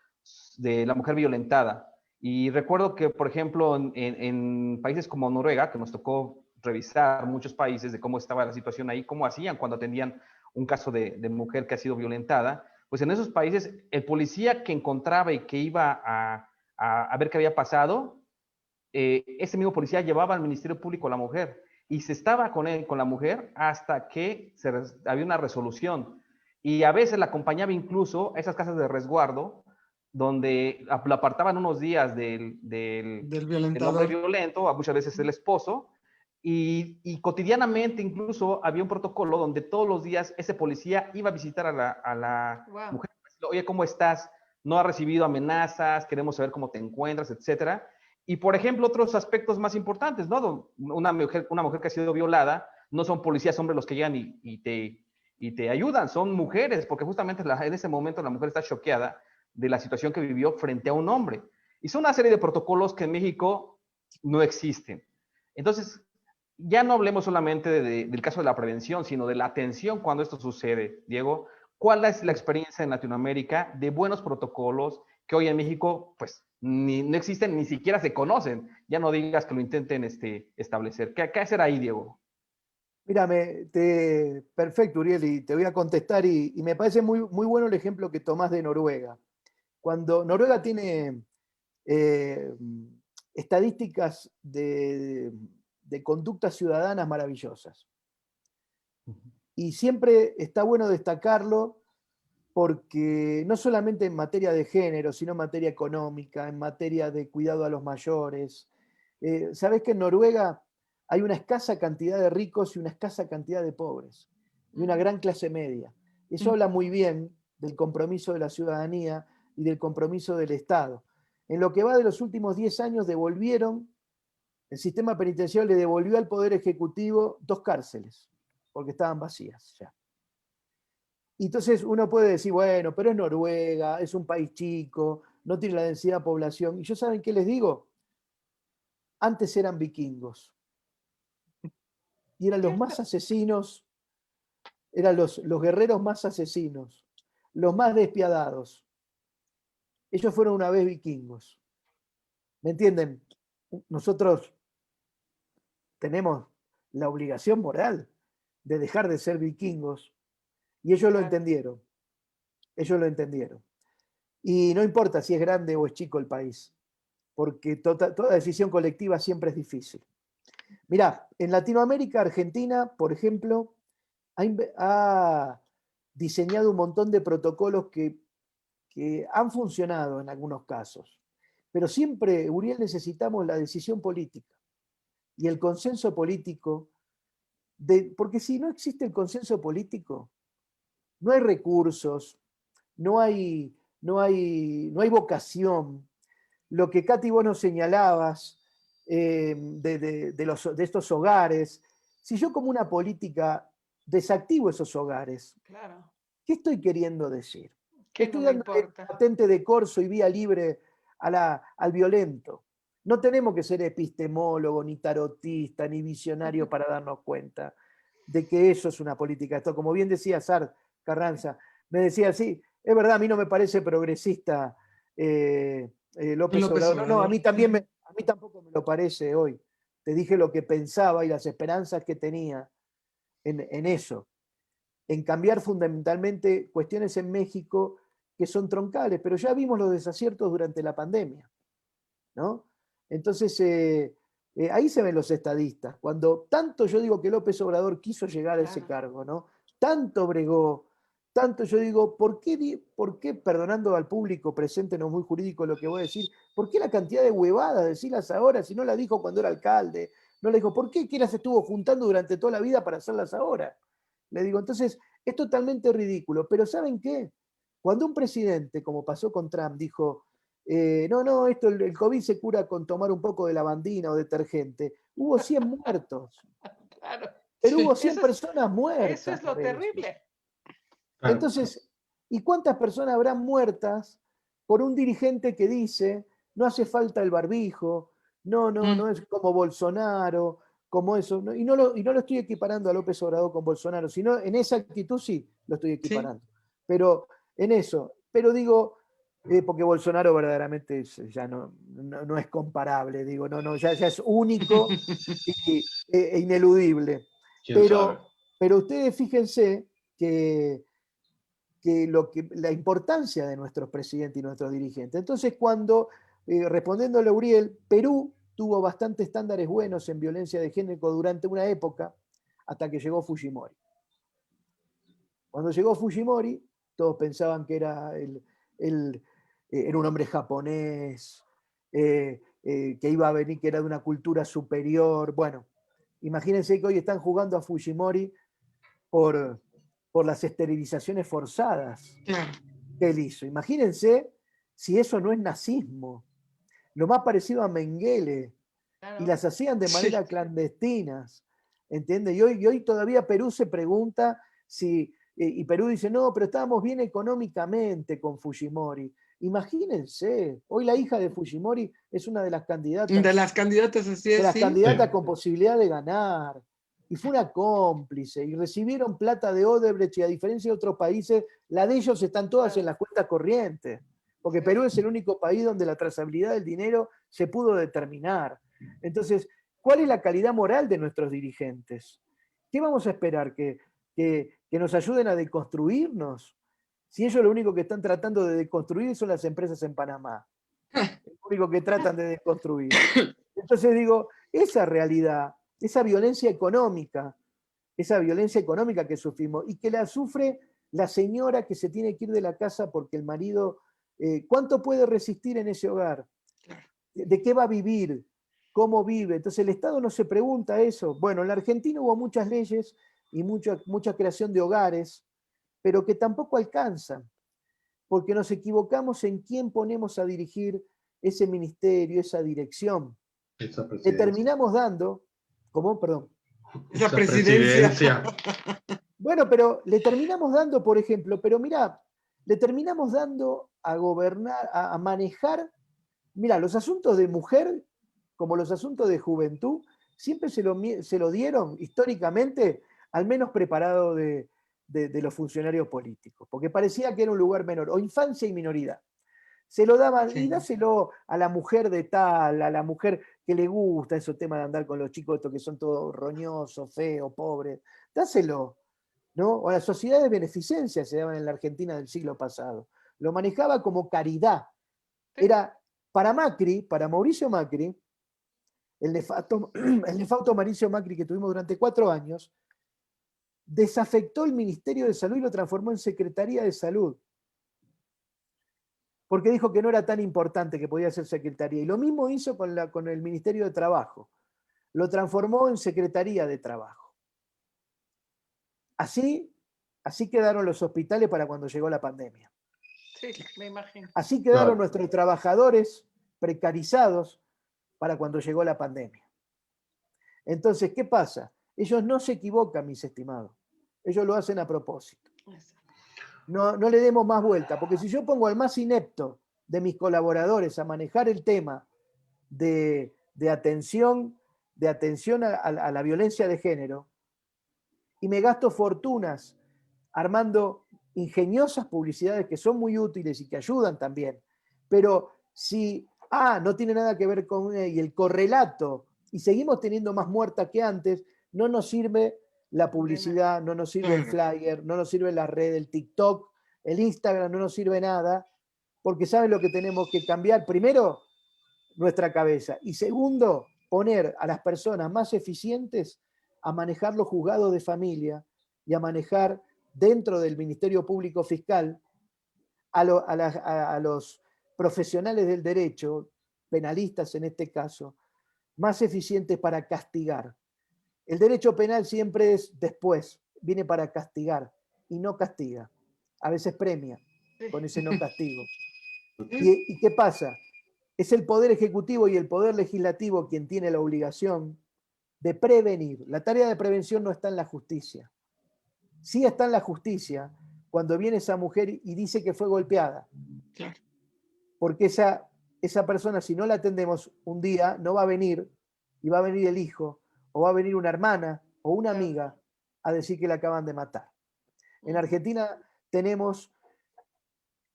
de la mujer violentada. Y recuerdo que, por ejemplo, en países como Noruega, que nos tocó revisar muchos países de cómo estaba la situación ahí, cómo hacían cuando atendían un caso de mujer que ha sido violentada, pues en esos países el policía que encontraba y que iba a ver qué había pasado, ese mismo policía llevaba al Ministerio Público a la mujer y se estaba con la mujer hasta que había una resolución. Y a veces la acompañaba incluso a esas casas de resguardo, donde la apartaban unos días del hombre violento, muchas veces el esposo, y cotidianamente incluso había un protocolo donde todos los días ese policía iba a visitar a la mujer. Oye, ¿cómo estás? No ha recibido amenazas, queremos saber cómo te encuentras, etcétera. Y, por ejemplo, otros aspectos más importantes, ¿no? Una mujer que ha sido violada, no son policías hombres los que llegan y te ayudan, son mujeres, porque justamente en ese momento la mujer está choqueada de la situación que vivió frente a un hombre. Y son una serie de protocolos que en México no existen. Entonces, ya no hablemos solamente del caso de la prevención, sino de la atención cuando esto sucede. Diego, ¿cuál es la experiencia en Latinoamérica de buenos protocolos que hoy en México, pues, no existen, ni siquiera se conocen? Ya no digas que lo intenten establecer. ¿Qué hacer ahí, Diego? Mírame, perfecto, Uriel, y te voy a contestar, y me parece muy, muy bueno el ejemplo que tomás de Noruega. Cuando Noruega tiene estadísticas de conductas ciudadanas maravillosas. Y siempre está bueno destacarlo porque no solamente en materia de género, sino en materia económica, en materia de cuidado a los mayores. ¿Sabés que en Noruega hay una escasa cantidad de ricos y una escasa cantidad de pobres, y una gran clase media. Eso habla muy bien del compromiso de la ciudadanía y del compromiso del Estado. En lo que va de los últimos 10 años el sistema penitenciario le devolvió al Poder Ejecutivo 2 cárceles, porque estaban vacías ya. Y entonces uno puede decir, bueno, pero es Noruega, es un país chico, no tiene la densidad de población. Y yo, ¿saben qué les digo? Antes eran vikingos. Y eran los más asesinos, eran los guerreros más asesinos, los más despiadados. Ellos fueron una vez vikingos. ¿Me entienden? Nosotros tenemos la obligación moral de dejar de ser vikingos. Y ellos lo entendieron. Ellos lo entendieron. Y no importa si es grande o es chico el país, porque toda decisión colectiva siempre es difícil. Mirá, en Latinoamérica, Argentina, por ejemplo, ha diseñado un montón de protocolos que han funcionado en algunos casos. Pero siempre, Uriel, necesitamos la decisión política y el consenso político, porque si no existe el consenso político, no hay recursos, no hay vocación. Lo que, Katy, vos nos señalabas de estos hogares, si yo como una política desactivo esos hogares, Claro. ¿qué estoy queriendo decir? Que Estoy no me dando importa. patente de corso y vía libre al violento. No tenemos que ser epistemólogo, ni tarotista, ni visionario para darnos cuenta de que eso es una política. Esto, como bien decía Sar Carranza, me decía, sí, es verdad, a mí no me parece progresista López Obrador. No, a mí tampoco me lo parece hoy. Te dije lo que pensaba y las esperanzas que tenía en eso, en cambiar fundamentalmente cuestiones en México que son troncales, pero ya vimos los desaciertos durante la pandemia, ¿no? Entonces, ahí se ven los estadistas. Cuando tanto yo digo que López Obrador quiso llegar a ese cargo, ¿no? Tanto bregó, tanto yo digo, ¿por qué, perdonando al público presente, no es muy jurídico lo que voy a decir, por qué la cantidad de huevadas decirlas ahora si no la dijo cuando era alcalde? No le dijo, ¿por qué las estuvo juntando durante toda la vida para hacerlas ahora? Le digo, entonces, es totalmente ridículo. Pero ¿saben qué? Cuando un presidente, como pasó con Trump, dijo, no, el COVID se cura con tomar un poco de lavandina o detergente, hubo 100 muertos. Claro. Pero hubo 100 Eso personas muertas. Eso es lo terrible. Claro. Entonces, ¿y cuántas personas habrán muertas por un dirigente que dice, no hace falta el barbijo, no es como Bolsonaro, como eso? Y no lo estoy equiparando a López Obrador con Bolsonaro, sino en esa actitud sí lo estoy equiparando. Sí. Pero en eso, digo, porque Bolsonaro verdaderamente ya no es comparable, digo, ya es único e ineludible. Pero ustedes fíjense que la importancia de nuestros presidentes y nuestros dirigentes. Entonces, cuando, respondiéndole a Uriel, Perú tuvo bastantes estándares buenos en violencia de género durante una época, hasta que llegó Fujimori. Cuando llegó Fujimori, todos pensaban que era un hombre japonés, que iba a venir, que era de una cultura superior. Bueno, imagínense que hoy están jugando a Fujimori por las esterilizaciones forzadas que él hizo. Imagínense si eso no es nazismo. Lo más parecido a Mengele. Claro. Y las hacían de manera clandestinas. ¿Entiendes? Y hoy todavía Perú se pregunta si... y Perú dice, no, pero estábamos bien económicamente con Fujimori. Imagínense, hoy la hija de Fujimori es una de las candidatas. De las candidatas, así es. De las candidatas con posibilidad de ganar. Y fue una cómplice, y recibieron plata de Odebrecht, y a diferencia de otros países, la de ellos están todas en las cuentas corrientes, porque Perú es el único país donde la trazabilidad del dinero se pudo determinar. Entonces, ¿cuál es la calidad moral de nuestros dirigentes? ¿Qué vamos a esperar? ¿Que nos ayuden a deconstruirnos? Si ellos lo único que están tratando de deconstruir son las empresas en Panamá. Lo único que tratan de deconstruir. Entonces digo, esa realidad, esa violencia económica que sufrimos y que la sufre la señora que se tiene que ir de la casa porque el marido, ¿cuánto puede resistir en ese hogar? ¿De qué va a vivir? cómo vive. Entonces el Estado no se pregunta eso. Bueno, en la Argentina hubo muchas leyes y mucha creación de hogares, pero que tampoco alcanzan, porque nos equivocamos en quién ponemos a dirigir ese ministerio, esa dirección. Esa Le presidencia. terminamos dando, ¿cómo? Perdón. Esa presidencia. Bueno, pero le terminamos dando, por ejemplo, pero mirá, le terminamos dando a gobernar, a manejar, mirá, los asuntos de mujer, como los asuntos de juventud, siempre se lo dieron históricamente al menos preparado de los funcionarios políticos, porque parecía que era un lugar menor, o infancia y minoridad. Se lo daban, Sí. y dáselo a la mujer de tal, a la mujer que le gusta esos temas de andar con los chicos estos que son todos roñosos, feos, pobres, dáselo, ¿no? O las sociedades de beneficencia se daban en la Argentina del siglo pasado. Lo manejaba como caridad. Era para Macri, para Mauricio Macri, el nefasto Mauricio Macri que tuvimos durante 4 años, desafectó el Ministerio de Salud y lo transformó en Secretaría de Salud. Porque dijo que no era tan importante, que podía ser secretaría. Y lo mismo hizo con el Ministerio de Trabajo. Lo transformó en Secretaría de Trabajo. Así quedaron los hospitales para cuando llegó la pandemia. Sí, me imagino. Así quedaron Claro. nuestros trabajadores precarizados para cuando llegó la pandemia. Entonces, ¿qué pasa? Ellos no se equivocan, mis estimados. Ellos lo hacen a propósito. No le demos más vuelta, porque si yo pongo al más inepto de mis colaboradores a manejar el tema de atención a la violencia de género, y me gasto fortunas armando ingeniosas publicidades que son muy útiles y que ayudan también, pero si no tiene nada que ver con y el correlato, y seguimos teniendo más muertas que antes, no nos sirve la publicidad, no nos sirve el flyer, no nos sirve la red, el TikTok, el Instagram, no nos sirve nada, porque ¿saben lo que tenemos que cambiar? Primero, nuestra cabeza, y segundo, poner a las personas más eficientes a manejar los juzgados de familia y a manejar dentro del Ministerio Público Fiscal a los profesionales del derecho, penalistas en este caso, más eficientes para castigar. El derecho penal siempre es después, viene para castigar y no castiga. A veces premia con ese no castigo. ¿Y qué pasa? Es el Poder Ejecutivo y el Poder Legislativo quien tiene la obligación de prevenir. La tarea de prevención no está en la justicia. Sí está en la justicia cuando viene esa mujer y dice que fue golpeada. Claro. Porque esa persona, si no la atendemos un día, no va a venir, y va a venir el hijo, o va a venir una hermana o una amiga a decir que la acaban de matar. En Argentina tenemos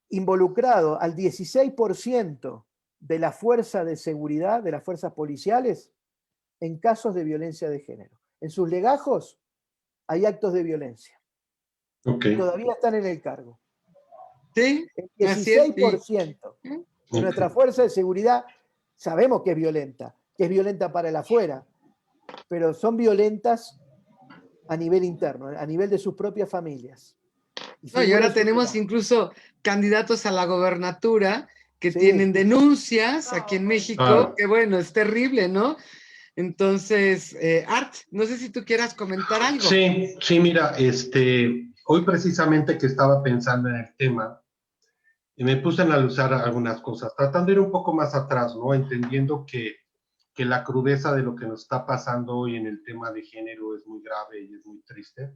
involucrado al 16% de la fuerza de seguridad, de las fuerzas policiales, en casos de violencia de género. En sus legajos hay actos de violencia. Okay. Y todavía están en el cargo. Sí, El así es. 16% de nuestra fuerza de seguridad sabemos que es violenta para el afuera, pero son violentas a nivel interno, a nivel de sus propias familias. Y ahora tenemos incluso candidatos a la gobernatura que tienen denuncias aquí en México, que bueno, es terrible, ¿no? Entonces, Art, no sé si tú quieras comentar algo. Sí, mira, hoy precisamente que estaba pensando en el tema, y me puse a analizar algunas cosas, tratando de ir un poco más atrás, ¿no? Entendiendo que la crudeza de lo que nos está pasando hoy en el tema de género es muy grave y es muy triste.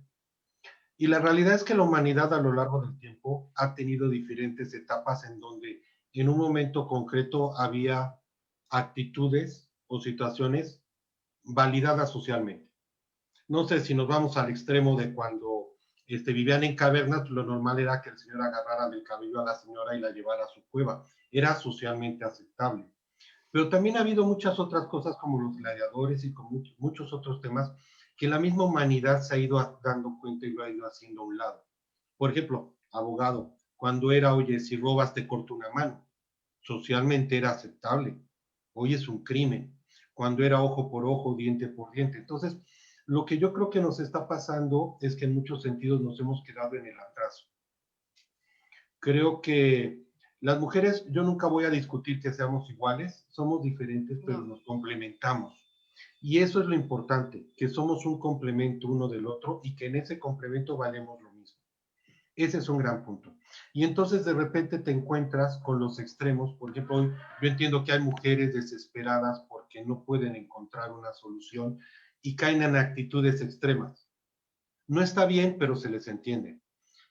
Y la realidad es que la humanidad a lo largo del tiempo ha tenido diferentes etapas en donde en un momento concreto había actitudes o situaciones validadas socialmente. No sé si nos vamos al extremo de cuando vivían en cavernas, lo normal era que el señor agarrara del cabello a la señora y la llevara a su cueva. Era socialmente aceptable. Pero también ha habido muchas otras cosas como los gladiadores y como muchos otros temas que la misma humanidad se ha ido dando cuenta y lo ha ido haciendo a un lado. Por ejemplo, abogado, cuando era, oye, si robas te corto una mano, socialmente era aceptable. Hoy es un crimen. Cuando era ojo por ojo, diente por diente. Entonces, lo que yo creo que nos está pasando es que en muchos sentidos nos hemos quedado en el atraso. Creo que Las mujeres, yo nunca voy a discutir que seamos iguales, somos diferentes, pero No. nos complementamos. Y eso es lo importante, que somos un complemento uno del otro y que en ese complemento valemos lo mismo. Ese es un gran punto. Y entonces de repente te encuentras con los extremos. Por ejemplo, hoy yo entiendo que hay mujeres desesperadas porque no pueden encontrar una solución y caen en actitudes extremas. No está bien, pero se les entiende.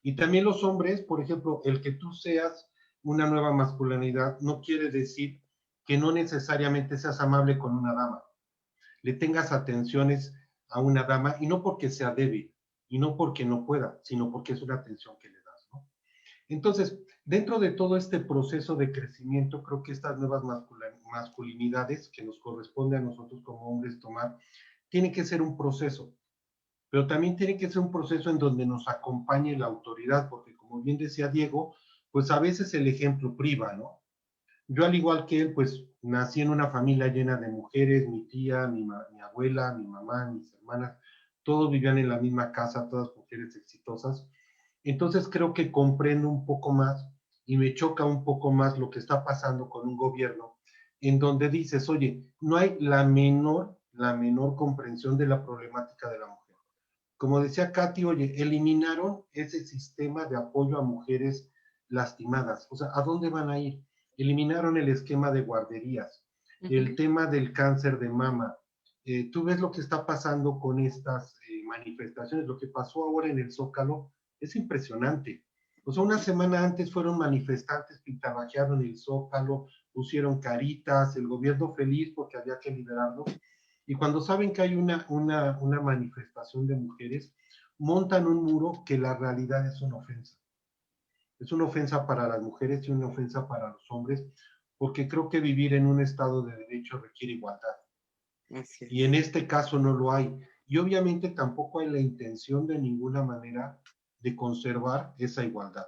Y también los hombres, por ejemplo, el que tú seas una nueva masculinidad no quiere decir que no necesariamente seas amable con una dama, le tengas atenciones a una dama, y no porque sea débil, y no porque no pueda, sino porque es una atención que le das, ¿no? Entonces, dentro de todo este proceso de crecimiento, creo que estas nuevas masculinidades que nos corresponde a nosotros como hombres tomar, tiene que ser un proceso, pero también tiene que ser un proceso en donde nos acompañe la autoridad, porque como bien decía Diego, pues a veces el ejemplo priva, ¿no? Yo, al igual que él, pues nací en una familia llena de mujeres, mi tía, mi abuela, mi mamá, mis hermanas, todos vivían en la misma casa, todas mujeres exitosas. Entonces creo que comprendo un poco más y me choca un poco más lo que está pasando con un gobierno en donde dices, oye, no hay la menor comprensión de la problemática de la mujer. Como decía Katy, oye, eliminaron ese sistema de apoyo a mujeres lastimadas. O sea, ¿a dónde van a ir? Eliminaron el esquema de guarderías, el tema del cáncer de mama. Tú ves lo que está pasando con estas manifestaciones, lo que pasó ahora en el Zócalo, es impresionante. O sea, una semana antes fueron manifestantes, pintarrajearon el Zócalo, pusieron caritas, el gobierno feliz porque había que liberarlo. Y cuando saben que hay una manifestación de mujeres, montan un muro que la realidad es una ofensa. Es una ofensa para las mujeres y una ofensa para los hombres, porque creo que vivir en un estado de derecho requiere igualdad. Así Y en es. este caso no lo hay. Y obviamente tampoco hay la intención de ninguna manera de conservar esa igualdad.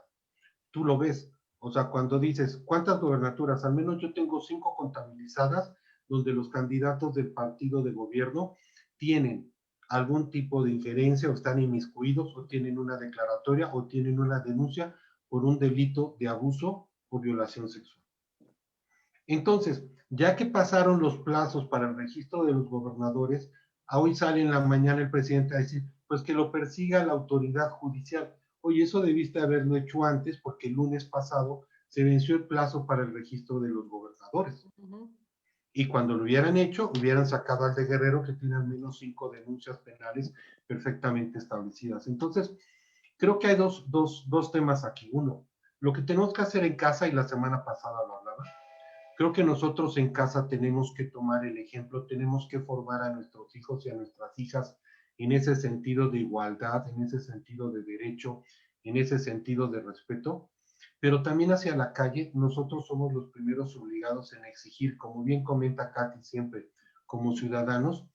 Tú lo ves. O sea, cuando dices, ¿cuántas gobernaturas? Al menos yo tengo 5 contabilizadas, donde los candidatos del partido de gobierno tienen algún tipo de injerencia o están inmiscuidos o tienen una declaratoria o tienen una denuncia por un delito de abuso o violación sexual. Entonces, ya que pasaron los plazos para el registro de los gobernadores, hoy sale en la mañana el presidente a decir, pues que lo persiga la autoridad judicial. Oye, eso debiste haberlo hecho antes porque el lunes pasado se venció el plazo para el registro de los gobernadores. Y cuando lo hubieran hecho, hubieran sacado al de Guerrero, que tiene al menos 5 denuncias penales perfectamente establecidas. Entonces, creo que hay dos temas aquí. Uno, lo que tenemos que hacer en casa, y la semana pasada lo hablaba, creo que nosotros en casa tenemos que tomar el ejemplo, tenemos que formar a nuestros hijos y a nuestras hijas en ese sentido de igualdad, en ese sentido de derecho, en ese sentido de respeto, pero también hacia la calle nosotros somos los primeros obligados en exigir, como bien comenta Katy siempre, como ciudadanos,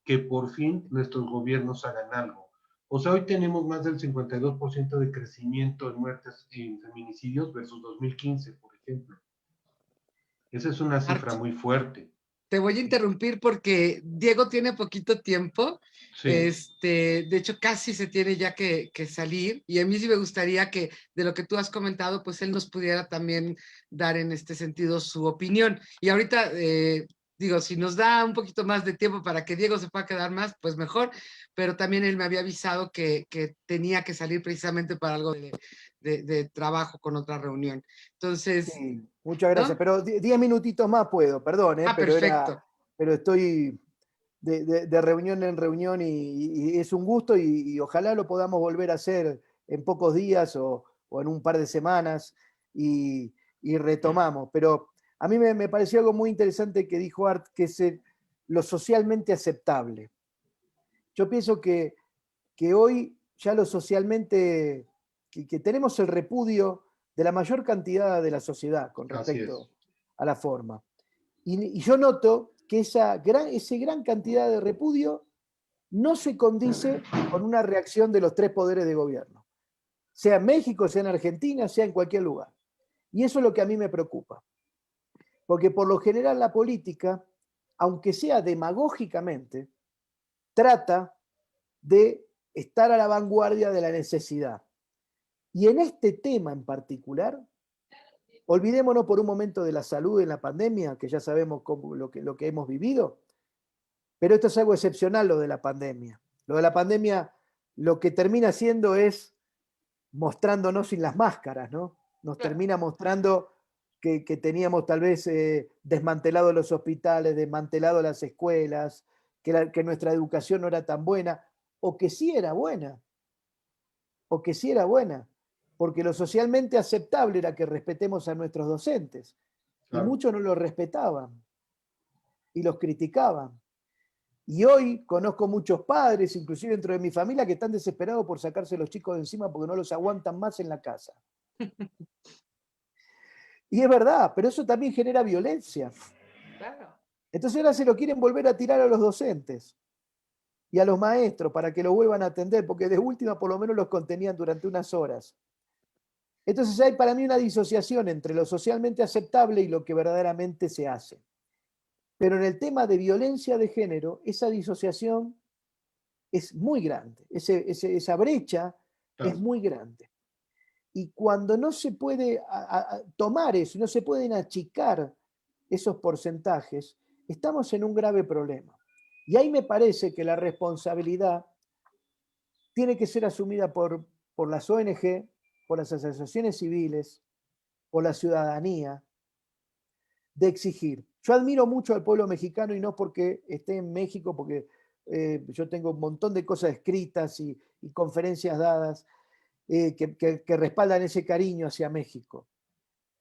que por fin nuestros gobiernos hagan algo. O sea, hoy tenemos más del 52% de crecimiento en muertes en feminicidios versus 2015, por ejemplo. Esa es una cifra muy fuerte. Te voy a interrumpir porque Diego tiene poquito tiempo. Sí. De hecho, casi se tiene ya que salir. Y a mí sí me gustaría que de lo que tú has comentado, pues él nos pudiera también dar en este sentido su opinión. Y ahorita, digo, si nos da un poquito más de tiempo para que Diego se pueda quedar más, pues mejor. Pero también él me había avisado que tenía que salir precisamente para algo de trabajo con otra reunión. Entonces, Sí, muchas gracias. ¿no? Pero 10 minutitos más puedo, perdón, Ah, pero perfecto. estoy de reunión en reunión y es un gusto y ojalá lo podamos volver a hacer en pocos días o en un par de semanas y retomamos. Pero a mí me pareció algo muy interesante que dijo Art, que es lo socialmente aceptable. Yo pienso que hoy ya lo socialmente, que tenemos el repudio de la mayor cantidad de la sociedad con Así es. respecto a la forma. Y yo noto que esa gran cantidad de repudio no se condice con una reacción de los 3 poderes de gobierno, sea en México, sea en Argentina, sea en cualquier lugar. Y eso es lo que a mí me preocupa. Porque por lo general la política, aunque sea demagógicamente, trata de estar a la vanguardia de la necesidad. Y en este tema en particular, Olvidémonos por un momento de la salud en la pandemia, que ya sabemos lo que hemos vivido, pero esto es algo excepcional, lo de la pandemia. Lo de la pandemia lo que termina haciendo es mostrándonos sin las máscaras, ¿no? Nos termina mostrando que teníamos tal vez desmantelados los hospitales, desmantelados las escuelas, que nuestra educación no era tan buena, o que sí era buena, porque lo socialmente aceptable era que respetemos a nuestros docentes, y muchos no los respetaban, y los criticaban. Y hoy conozco muchos padres, inclusive dentro de mi familia, que están desesperados por sacarse los chicos de encima porque no los aguantan más en la casa. Y es verdad, pero eso también genera violencia. Claro. Entonces ahora se lo quieren volver a tirar a los docentes y a los maestros para que lo vuelvan a atender, porque de última por lo menos los contenían durante unas horas. Entonces hay para mí una disociación entre lo socialmente aceptable y lo que verdaderamente se hace. Pero en el tema de violencia de género, esa disociación es muy grande, esa brecha es muy grande. Y cuando no se puede tomar eso, no se pueden achicar esos porcentajes, estamos en un grave problema. Y ahí me parece que la responsabilidad tiene que ser asumida por las ONG, por las asociaciones civiles, por la ciudadanía, de exigir. Yo admiro mucho al pueblo mexicano y no porque esté en México, porque yo tengo un montón de cosas escritas y conferencias dadas que respaldan ese cariño hacia México.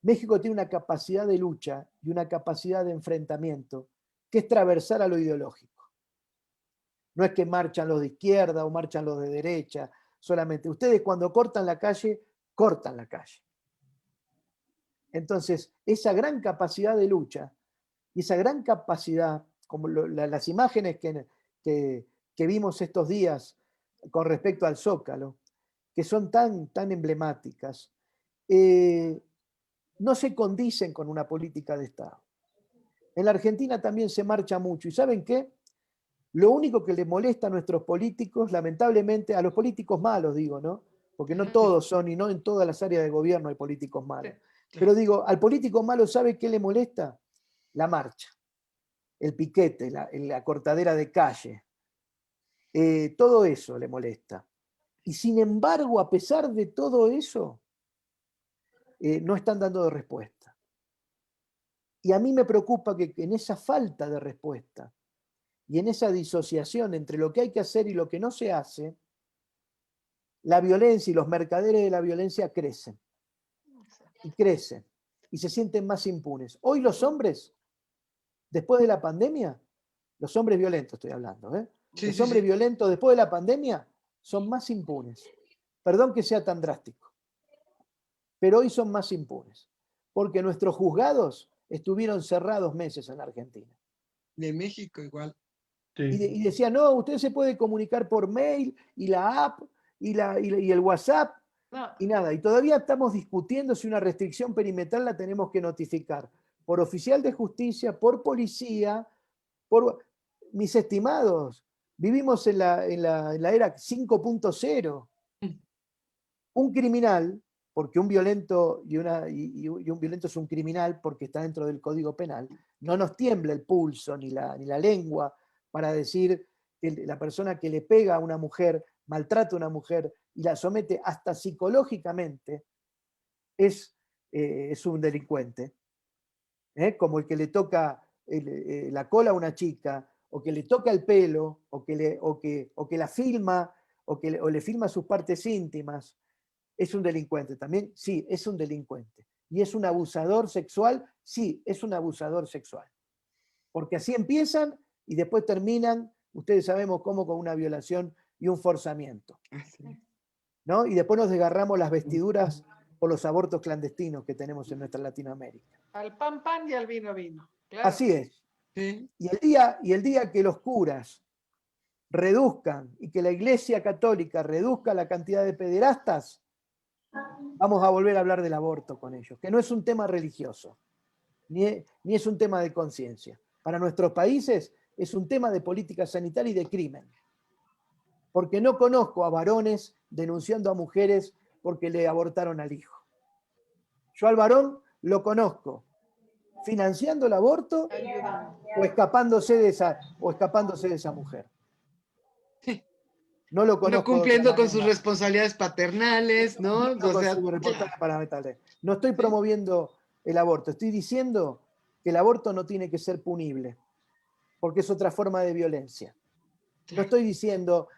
México tiene una capacidad de lucha y una capacidad de enfrentamiento que es transversal a lo ideológico. No es que marchan los de izquierda o marchan los de derecha, solamente. Ustedes cuando cortan la calle, cortan la calle. Entonces, esa gran capacidad de lucha y esa gran capacidad, como las imágenes que vimos estos días con respecto al Zócalo, que son tan emblemáticas, no se condicen con una política de Estado. En la Argentina también se marcha mucho. ¿Y saben qué? Lo único que le molesta a nuestros políticos, lamentablemente, a los políticos malos, digo, ¿no? Porque no todos son, y no en todas las áreas de gobierno hay políticos malos. Pero digo, al político malo, ¿sabe qué le molesta? La marcha, el piquete, la cortadera de calle. Todo eso le molesta. Y sin embargo, a pesar de todo eso, no están dando respuesta. Y a mí me preocupa que en esa falta de respuesta y en esa disociación entre lo que hay que hacer y lo que no se hace, la violencia y los mercaderes de la violencia crecen. Y crecen. Y se sienten más impunes. Hoy los hombres, después de la pandemia, los hombres violentos estoy hablando, los hombres violentos después de la pandemia son más impunes. Perdón que sea tan drástico, pero hoy son más impunes, porque nuestros juzgados estuvieron cerrados meses en la Argentina. De México igual. Sí. Y decían, no, usted se puede comunicar por mail y la app y el WhatsApp y nada. Y todavía estamos discutiendo si una restricción perimetral la tenemos que notificar por oficial de justicia, por policía, por... Mis estimados, vivimos en la era 5.0. Un criminal, porque un violento y un violento es un criminal porque está dentro del Código Penal, no nos tiembla el pulso ni la lengua para decir que la persona que le pega a una mujer, maltrata a una mujer y la somete hasta psicológicamente, es un delincuente. Como el que le toca la cola a una chica, o que le toca el pelo, o que la filma, o le filma sus partes íntimas. ¿Es un delincuente también? Sí, es un delincuente. ¿Y es un abusador sexual? Sí, es un abusador sexual. Porque así empiezan y después terminan, ustedes sabemos cómo, con una violación y un forzamiento. ¿No? Y después nos desgarramos las vestiduras por los abortos clandestinos que tenemos en nuestra Latinoamérica. Al pan pan y al vino vino. Claro. Así es. Sí. Y el día que los curas reduzcan y que la Iglesia Católica reduzca la cantidad de pederastas, vamos a volver a hablar del aborto con ellos, que no es un tema religioso, ni es un tema de conciencia. Para nuestros países es un tema de política sanitaria y de crimen. Porque no conozco a varones denunciando a mujeres porque le abortaron al hijo. Yo al varón lo conozco financiando el aborto Ayúdame. o escapándose de esa mujer. No lo No conozco de otra cumpliendo con sus manera. responsabilidades paternales, ¿no? Cumpliendo O con sea, sus responsabilidades claro, parentales. No estoy sí, promoviendo el aborto, estoy diciendo que el aborto no tiene que ser punible, porque es otra forma de violencia. No claro. estoy diciendo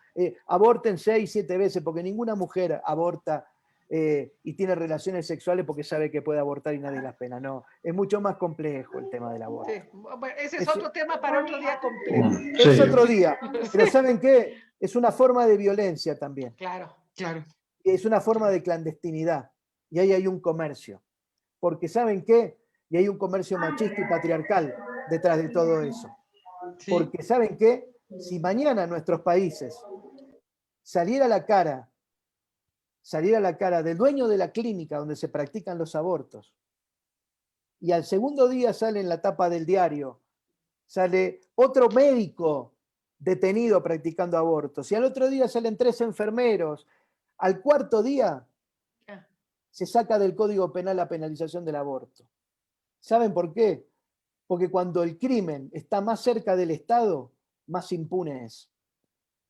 aborten 6, 7 veces, porque ninguna mujer aborta y tiene relaciones sexuales porque sabe que puede abortar y nadie las pena. No, es mucho más complejo el tema del aborto. Sí, bueno, ese es Es, otro tema para otro día complejo. es Sí, otro día, pero Sí, ¿saben qué? Es una forma de violencia también. claro. Claro. Y es una forma de clandestinidad. Y ahí hay un comercio. Porque ¿saben qué? Y hay un comercio machista y patriarcal detrás de todo eso. Sí, Porque ¿saben qué? Si mañana en nuestros países saliera la cara del dueño de la clínica donde se practican los abortos, y al segundo día sale en la tapa del diario, sale otro médico detenido practicando abortos, y al otro día salen 3 enfermeros, al cuarto día Ya. se saca del Código Penal la penalización del aborto. ¿Saben por qué? Porque cuando el crimen está más cerca del Estado, más impune es.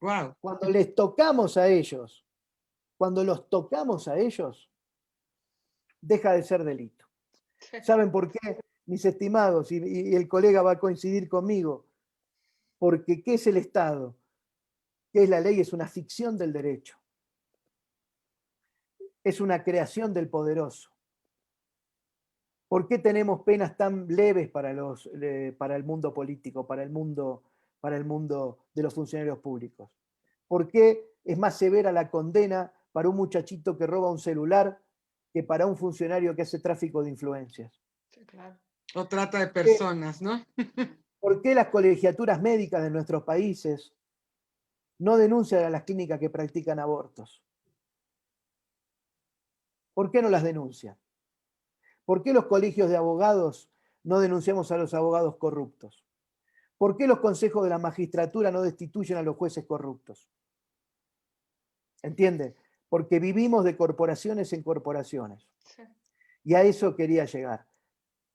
wow. Cuando les tocamos a ellos, cuando los tocamos a ellos, deja de ser delito. Sí. ¿Saben por qué, mis estimados? Y el colega va a coincidir conmigo. Porque ¿qué es el Estado? ¿Qué es la ley? Es una ficción del derecho. Es una creación del poderoso. ¿Por qué tenemos penas tan leves para el mundo político, para el mundo de los funcionarios públicos? ¿Por qué es más severa la condena para un muchachito que roba un celular que para un funcionario que hace tráfico de influencias? Sí, claro. O trata de ¿Por qué, personas, ¿no? por qué las colegiaturas médicas de nuestros países no denuncian a las clínicas que practican abortos? ¿Por qué no las denuncian? ¿Por qué los colegios de abogados no denunciamos a los abogados corruptos? ¿Por qué los consejos de la magistratura no destituyen a los jueces corruptos? ¿Entiende? Porque vivimos de corporaciones en corporaciones. Sí. Y a eso quería llegar.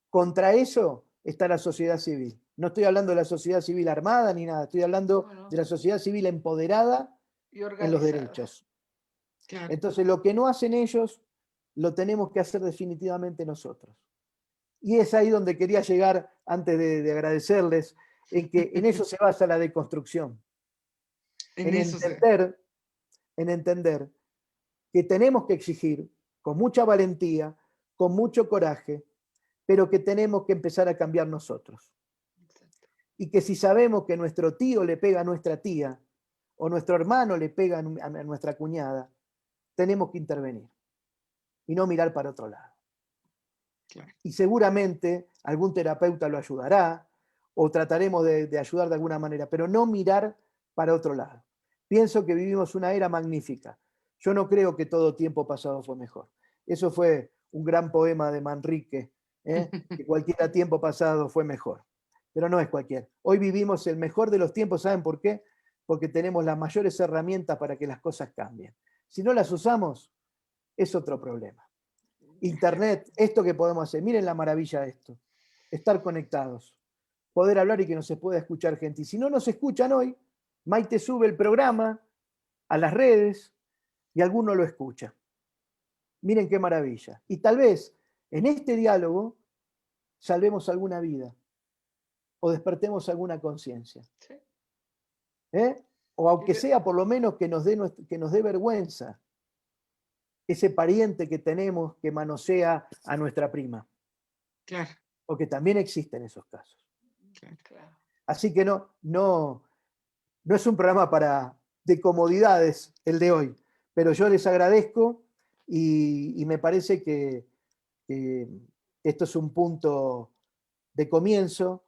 Contra eso está la sociedad civil. No estoy hablando de la sociedad civil armada ni nada, estoy hablando Bueno, de la sociedad civil empoderada y en los organizada. derechos. Claro. Entonces, lo que no hacen ellos, lo tenemos que hacer definitivamente nosotros. Y es ahí donde quería llegar, antes de agradecerles, en que en eso se basa la deconstrucción. En En eso se... entender que tenemos que exigir con mucha valentía, con mucho coraje, pero que tenemos que empezar a cambiar nosotros. Exacto. Y que si sabemos que nuestro tío le pega a nuestra tía, o nuestro hermano le pega a nuestra cuñada, tenemos que intervenir y no mirar para otro lado. Claro. Y seguramente algún terapeuta lo ayudará, o trataremos de ayudar de alguna manera, pero no mirar para otro lado. Pienso que vivimos una era magnífica. Yo no creo que todo tiempo pasado fue mejor. Eso fue un gran poema de Manrique, que cualquier tiempo pasado fue mejor. Pero no es cualquier. Hoy vivimos el mejor de los tiempos, ¿saben por qué? Porque tenemos las mayores herramientas para que las cosas cambien. Si no las usamos, es otro problema. Internet, esto que podemos hacer, miren la maravilla de esto, estar conectados, poder hablar y que nos se pueda escuchar gente. Y si no nos escuchan hoy, Maite sube el programa a las redes y alguno lo escucha. Miren qué maravilla. Y tal vez en este diálogo salvemos alguna vida o despertemos alguna conciencia. Sí. O aunque sea por lo menos que nos dé vergüenza ese pariente que tenemos que manosea a nuestra prima. Claro, Porque también existen esos casos. claro. Claro. Así que no es un programa de comodidades el de hoy, pero yo les agradezco y me parece que esto es un punto de comienzo,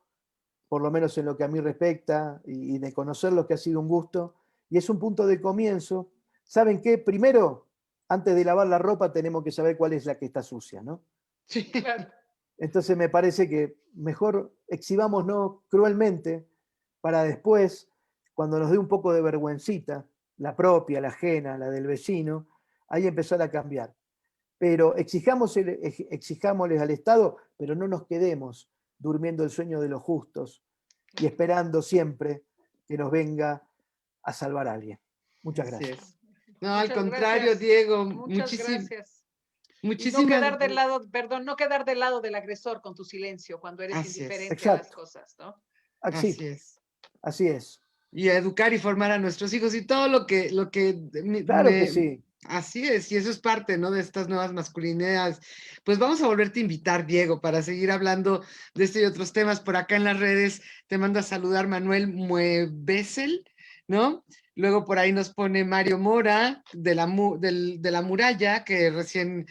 por lo menos en lo que a mí respecta, y de conocer lo que ha sido un gusto, y es un punto de comienzo. ¿Saben qué? Primero, antes de lavar la ropa, tenemos que saber cuál es la que está sucia, ¿no? Sí, Claro. Entonces me parece que mejor exhibámonos cruelmente para después, cuando nos dé un poco de vergüencita, la propia, la ajena, la del vecino, ahí empezar a cambiar. pero exijámosles al Estado, pero no nos quedemos durmiendo el sueño de los justos y esperando siempre que nos venga a salvar a alguien. Muchas Así gracias. es. No, al Muchas contrario, gracias. Diego, Muchas gracias. Y no muchísimas. quedar del lado, perdón, no quedar del lado del agresor con tu silencio cuando eres Así es. indiferente a las Exacto. cosas, ¿no? Así, Así es. así es. Y a educar y formar a nuestros hijos y todo lo que Claro que sí. así es, y eso es parte, ¿no? De estas nuevas masculinidades. Pues vamos a volverte a invitar, Diego, para seguir hablando de este y otros temas. Por acá en las redes te manda a saludar Manuel Muebesel, ¿no? Luego por ahí nos pone Mario Mora de la muralla, que recién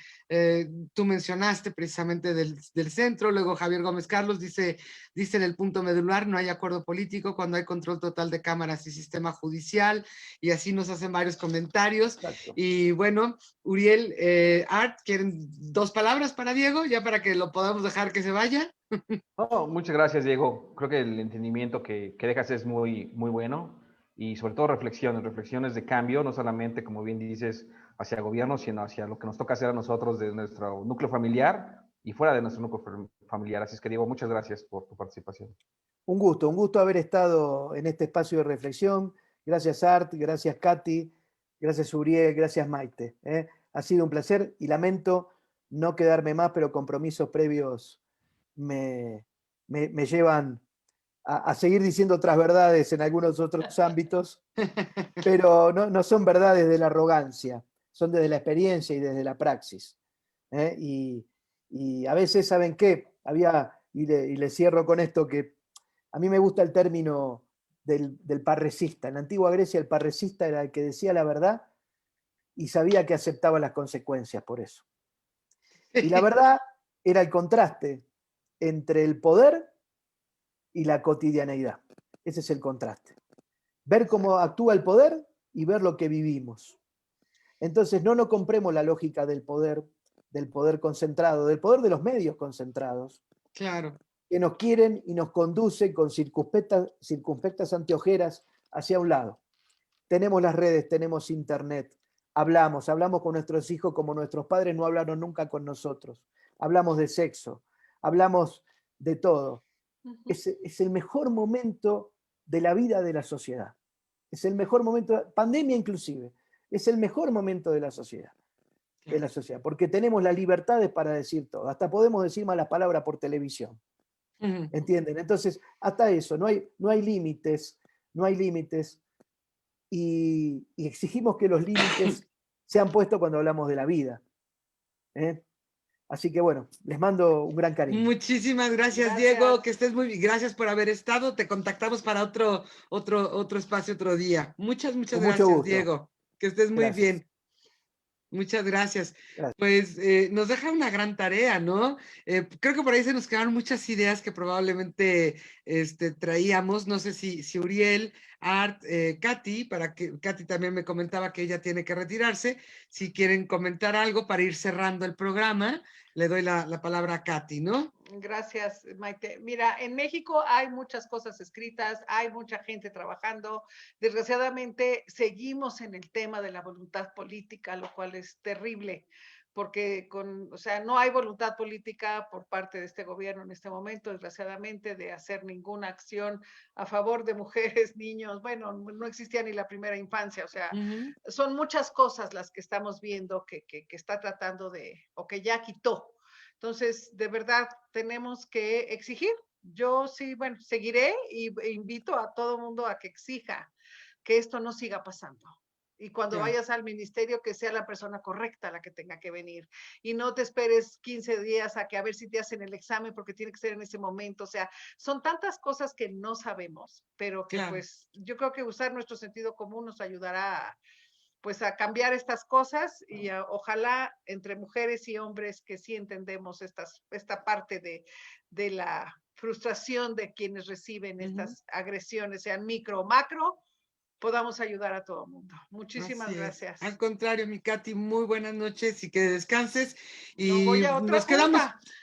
tú mencionaste precisamente del centro. Luego Javier Gómez Carlos dice en el punto medular, no hay acuerdo político cuando hay control total de cámaras y sistema judicial, y así nos hacen varios comentarios. Exacto. Y bueno, Uriel, Art, ¿quieren 2 palabras para Diego, ya para que lo podamos dejar que se vaya? No, muchas gracias, Diego. Creo que el entendimiento que dejas es muy, muy bueno y sobre todo reflexiones de cambio, no solamente, como bien dices, hacia el gobierno, sino hacia lo que nos toca hacer a nosotros de nuestro núcleo familiar y fuera de nuestro núcleo familiar. Así es que, Diego, muchas gracias por tu participación. Un gusto haber estado en este espacio de reflexión. Gracias, Art, gracias, Katy, gracias, Uriel, gracias, Maite. Ha sido un placer y lamento no quedarme más, pero compromisos previos me llevan a seguir diciendo otras verdades en algunos otros ámbitos, pero no son verdades de la arrogancia, son desde la experiencia y desde la praxis. Y a veces, ¿saben qué? Y le cierro con esto, que a mí me gusta el término del parresista. En la antigua Grecia el parresista era el que decía la verdad y sabía que aceptaba las consecuencias por eso. Y la verdad era el contraste entre el poder y la cotidianeidad. Ese es el contraste. Ver cómo actúa el poder y ver lo que vivimos. Entonces no compremos la lógica del poder concentrado, del poder de los medios concentrados. Claro. Que nos quieren y nos conducen con circunspectas anteojeras hacia un lado. Tenemos las redes, tenemos internet, hablamos con nuestros hijos como nuestros padres no hablaron nunca con nosotros. Hablamos de sexo, hablamos de todo. Es el mejor momento de la vida de la sociedad. Es el mejor momento, pandemia inclusive, es el mejor momento de la sociedad. De la sociedad, porque tenemos las libertades para decir todo. Hasta podemos decir malas palabras por televisión. ¿Entienden? Entonces, hasta eso, no hay límites, y exigimos que los límites sean puestos cuando hablamos de la vida. Así que bueno, les mando un gran cariño. Muchísimas gracias, Diego, que estés muy bien. Gracias por haber estado. Te contactamos para otro espacio otro día. Muchas gracias, Diego. Que estés muy bien. Muchas gracias. Pues nos deja una gran tarea, ¿no? Creo que por ahí se nos quedaron muchas ideas que probablemente traíamos. No sé si Uriel, Art, Katy, Katy también me comentaba que ella tiene que retirarse. Si quieren comentar algo para ir cerrando el programa, le doy la palabra a Katy, ¿no? Gracias, Maite. Mira, en México hay muchas cosas escritas, hay mucha gente trabajando. Desgraciadamente, seguimos en el tema de la voluntad política, lo cual es terrible, porque no hay voluntad política por parte de este gobierno en este momento, desgraciadamente, de hacer ninguna acción a favor de mujeres, niños. Bueno, no existía ni la primera infancia, o sea, son muchas cosas las que estamos viendo que está tratando o que ya quitó. Entonces, de verdad, tenemos que exigir. Yo sí, bueno, seguiré e invito a todo mundo a que exija que esto no siga pasando. Y cuando vayas al ministerio, que sea la persona correcta la que tenga que venir. Y no te esperes 15 días a ver si te hacen el examen, porque tiene que ser en ese momento. O sea, son tantas cosas que no sabemos, pero que pues yo creo que usar nuestro sentido común nos ayudará a cambiar estas cosas y ojalá entre mujeres y hombres que sí entendemos esta parte de la frustración de quienes reciben estas agresiones, sean micro o macro, podamos ayudar a todo el mundo. Muchísimas gracias. Al contrario, mi Katy, muy buenas noches y que descanses. Y no voy a otra nos quedamos.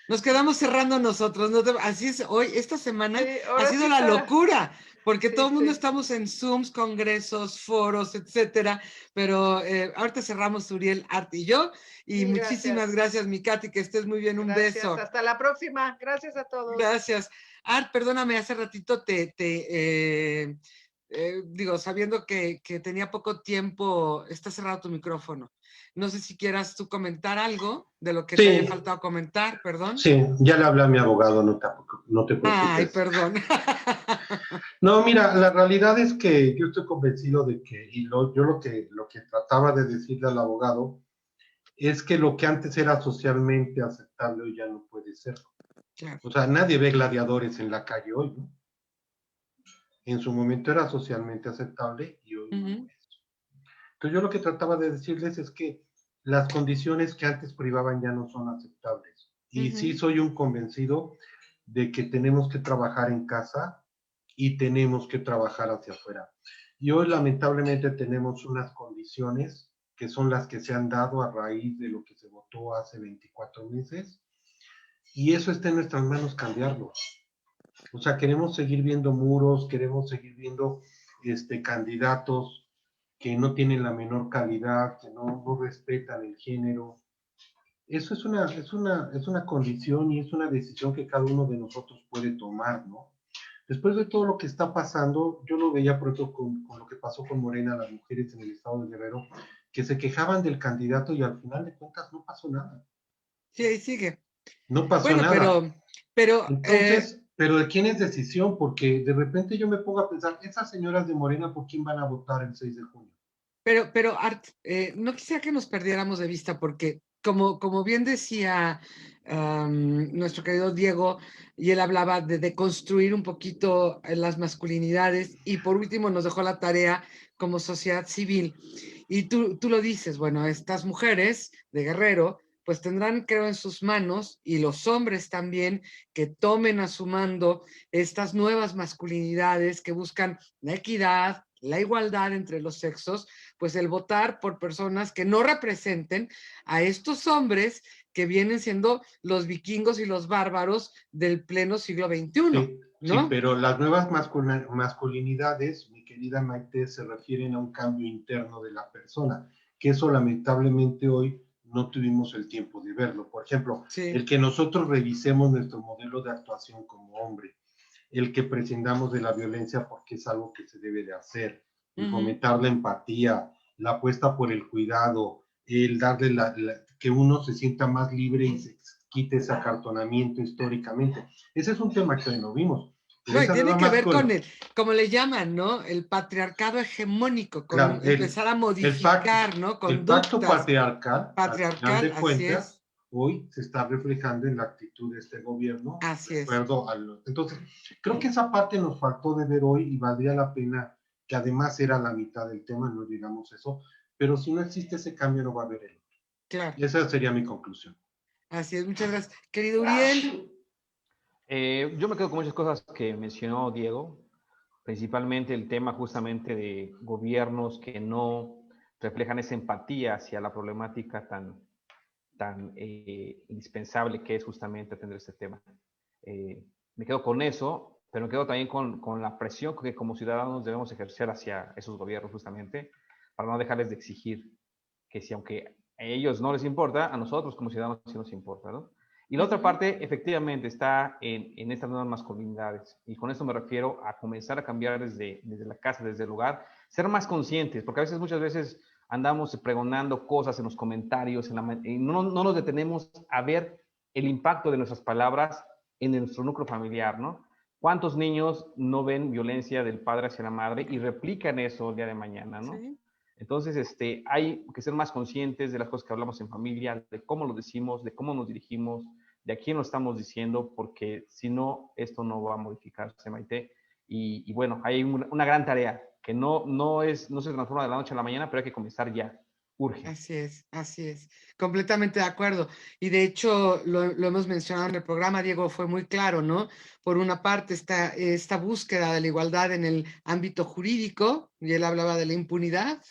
Nos quedamos cerrando nosotros. Así es, hoy, esta semana Sí, ha ahora sido sí la está. locura, porque Sí, todo el mundo sí. estamos en Zooms, congresos, foros, etcétera. Pero ahorita cerramos Uriel, Art y yo. Y Sí, muchísimas gracias. gracias, mi Katy, que estés muy bien. Un Gracias. beso. Hasta la próxima. Gracias a todos. Gracias. Art, perdóname, hace ratito digo, sabiendo que tenía poco tiempo, está cerrado tu micrófono. No sé si quieras tú comentar algo de lo que te haya Sí, faltado comentar, perdón. sí, ya le hablé a mi abogado, no te Ay, preocupes. perdón. No, mira, la realidad es que yo estoy convencido de que, yo lo que trataba de decirle al abogado es que lo que antes era socialmente aceptable hoy ya no puede ser. Claro. O sea, nadie ve gladiadores en la calle hoy, ¿no? En su momento era socialmente aceptable y hoy no lo es. Entonces yo lo que trataba de decirles es que las condiciones que antes privaban ya no son aceptables. Y sí soy un convencido de que tenemos que trabajar en casa y tenemos que trabajar hacia afuera. Y hoy lamentablemente tenemos unas condiciones que son las que se han dado a raíz de lo que se votó hace 24 meses y eso está en nuestras manos cambiarlo. O sea, queremos seguir viendo muros, queremos seguir viendo candidatos que no tienen la menor calidad, que no respetan el género. Eso es una condición y es una decisión que cada uno de nosotros puede tomar, ¿no? Después de todo lo que está pasando, yo lo veía, por ejemplo, con lo que pasó con Morena, las mujeres en el estado de Guerrero, que se quejaban del candidato y al final de cuentas no pasó nada. Sí, ahí sigue. No pasó Bueno, nada. pero Entonces, pero ¿de quién es decisión? Porque de repente yo me pongo a pensar, esas señoras de Morena, ¿por quién van a votar el 6 de junio? Pero Art, no quisiera que nos perdiéramos de vista porque, como bien decía nuestro querido Diego, y él hablaba de construir un poquito las masculinidades y por último nos dejó la tarea como sociedad civil. Y tú lo dices, bueno, estas mujeres de Guerrero, pues tendrán, creo, en sus manos, y los hombres también, que tomen a su mando estas nuevas masculinidades que buscan la equidad, la igualdad entre los sexos, pues el votar por personas que no representen a estos hombres que vienen siendo los vikingos y los bárbaros del pleno siglo XXI, Sí, sí, ¿no? pero las nuevas masculinidades, mi querida Maite, se refieren a un cambio interno de la persona, que eso lamentablemente hoy no tuvimos el tiempo de verlo. Por ejemplo, Sí. el que nosotros revisemos nuestro modelo de actuación como hombre, el que prescindamos de la violencia porque es algo que se debe de hacer, el fomentar la empatía, la apuesta por el cuidado, el darle que uno se sienta más libre y se quite ese acartonamiento históricamente. Ese es un tema que hoy no vimos. Pero No, y esa tiene nueva que ver con el, como le llaman, ¿no? El patriarcado hegemónico, claro, con empezar a el, pacto, modificar, ¿no? el pacto Conductas patriarcal, al final patriarcal, de así es, cuentas, hoy se está reflejando en la actitud de este gobierno, así de es. acuerdo a lo... Entonces, creo que esa parte nos faltó de ver hoy y valdría la pena, que además era la mitad del tema, no digamos eso, pero si no existe ese cambio no va a haber el otro. Claro, Esa sería mi conclusión. así es. Muchas gracias. Querido Uriel, Yo me quedo con muchas cosas que mencionó Diego, principalmente el tema justamente de gobiernos que no reflejan esa empatía hacia la problemática tan indispensable que es justamente atender este tema. Me quedo con eso, pero me quedo también con la presión que como ciudadanos debemos ejercer hacia esos gobiernos justamente para no dejarles de exigir que si aunque a ellos no les importa, a nosotros como ciudadanos sí nos importa, ¿no? Y la otra parte, efectivamente, está en estas nuevas masculinidades. Y con esto me refiero a comenzar a cambiar desde la casa, desde el lugar, ser más conscientes, porque a veces, muchas veces, andamos pregonando cosas en los comentarios y no nos detenemos a ver el impacto de nuestras palabras en nuestro núcleo familiar, ¿no? ¿Cuántos niños no ven violencia del padre hacia la madre y replican eso el día de mañana, ¿no? sí. Entonces, hay que ser más conscientes de las cosas que hablamos en familia, de cómo lo decimos, de cómo nos dirigimos, de a quién lo estamos diciendo, porque si no, esto no va a modificarse, Maite. Y bueno, hay una gran tarea que no se transforma de la noche a la mañana, pero hay que comenzar ya. urge. Así es, completamente de acuerdo. Y de hecho, lo hemos mencionado en el programa, Diego fue muy claro, ¿no? Por una parte, esta búsqueda de la igualdad en el ámbito jurídico, y él hablaba de la impunidad,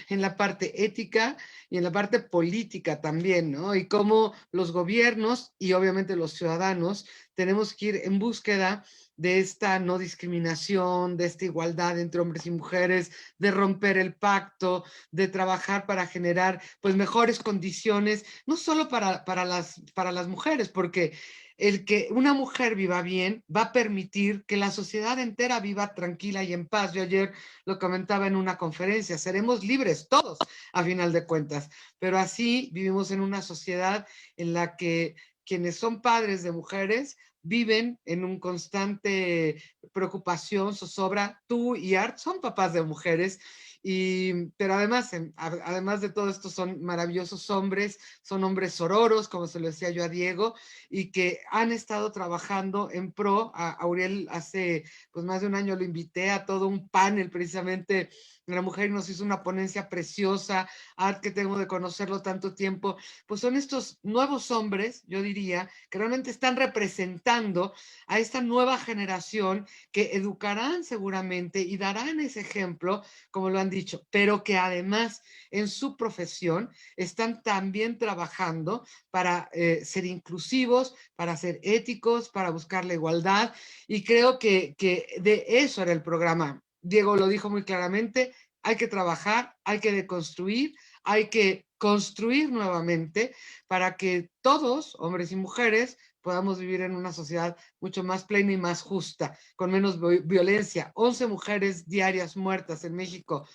en la parte ética y en la parte política también, ¿no? Y cómo los gobiernos y obviamente los ciudadanos tenemos que ir en búsqueda de esta no discriminación, de esta igualdad entre hombres y mujeres, de romper el pacto, de trabajar para generar pues mejores condiciones, no solo para las mujeres, porque el que una mujer viva bien va a permitir que la sociedad entera viva tranquila y en paz. Yo ayer lo comentaba en una conferencia, seremos libres todos a final de cuentas, pero así vivimos en una sociedad en la que quienes son padres de mujeres viven en un constante preocupación, zozobra. Tú y Art son papás de mujeres, pero además de todo esto son maravillosos hombres, son hombres sororos, como se lo decía yo a Diego, y que han estado trabajando en pro. A Uriel hace pues más de un año lo invité a todo un panel precisamente de la mujer y nos hizo una ponencia preciosa. Art, que tengo de conocerlo tanto tiempo, pues son estos nuevos hombres, yo diría, que realmente están representando a esta nueva generación que educarán seguramente y darán ese ejemplo, como lo han dicho, pero que además en su profesión están también trabajando para ser inclusivos, para ser éticos, para buscar la igualdad, y creo que de eso era el programa. Diego lo dijo muy claramente, hay que trabajar, hay que deconstruir, hay que construir nuevamente para que todos, hombres y mujeres, podamos vivir en una sociedad mucho más plena y más justa, con menos violencia. 11 mujeres diarias muertas en México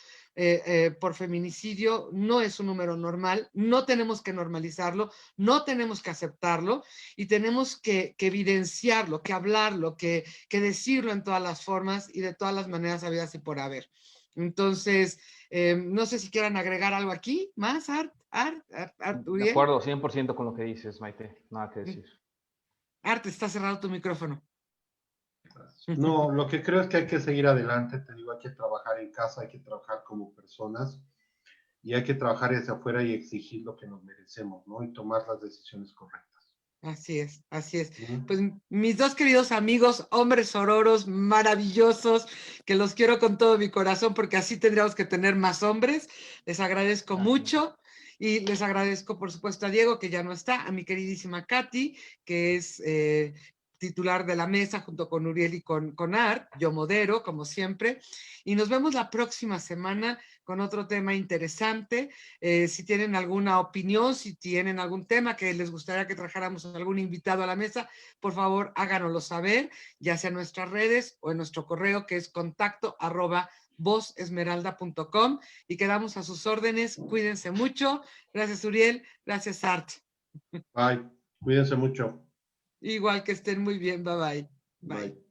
por feminicidio no es un número normal, no tenemos que normalizarlo, no tenemos que aceptarlo y tenemos que evidenciarlo, que hablarlo, que decirlo en todas las formas y de todas las maneras habidas y por haber. Entonces, no sé si quieran agregar algo aquí más, Art, De Uriel. acuerdo, 100% con lo que dices, Maite. Nada que decir. Art, está cerrado tu micrófono. No, lo que creo es que hay que seguir adelante, te digo, hay que trabajar en casa, hay que trabajar como personas y hay que trabajar hacia afuera y exigir lo que nos merecemos, ¿no? Y tomar las decisiones correctas. Así es, así es. ¿Mm? Pues mis dos queridos amigos, hombres sororos, maravillosos, que los quiero con todo mi corazón porque así tendríamos que tener más hombres. Les agradezco mucho y les agradezco, por supuesto, a Diego, que ya no está, a mi queridísima Katy, que es titular de la mesa junto con Uriel y con Art. Yo modero, como siempre. Y nos vemos la próxima semana con otro tema interesante. Si tienen alguna opinión, si tienen algún tema que les gustaría que trajéramos a algún invitado a la mesa, por favor háganoslo saber, ya sea en nuestras redes o en nuestro correo, que es contacto@vozesmeralda.com, y quedamos a sus órdenes. Cuídense mucho. Gracias, Uriel. Gracias, Art. Bye, cuídense mucho. Igual, que estén muy bien. Bye bye. Bye. Bye.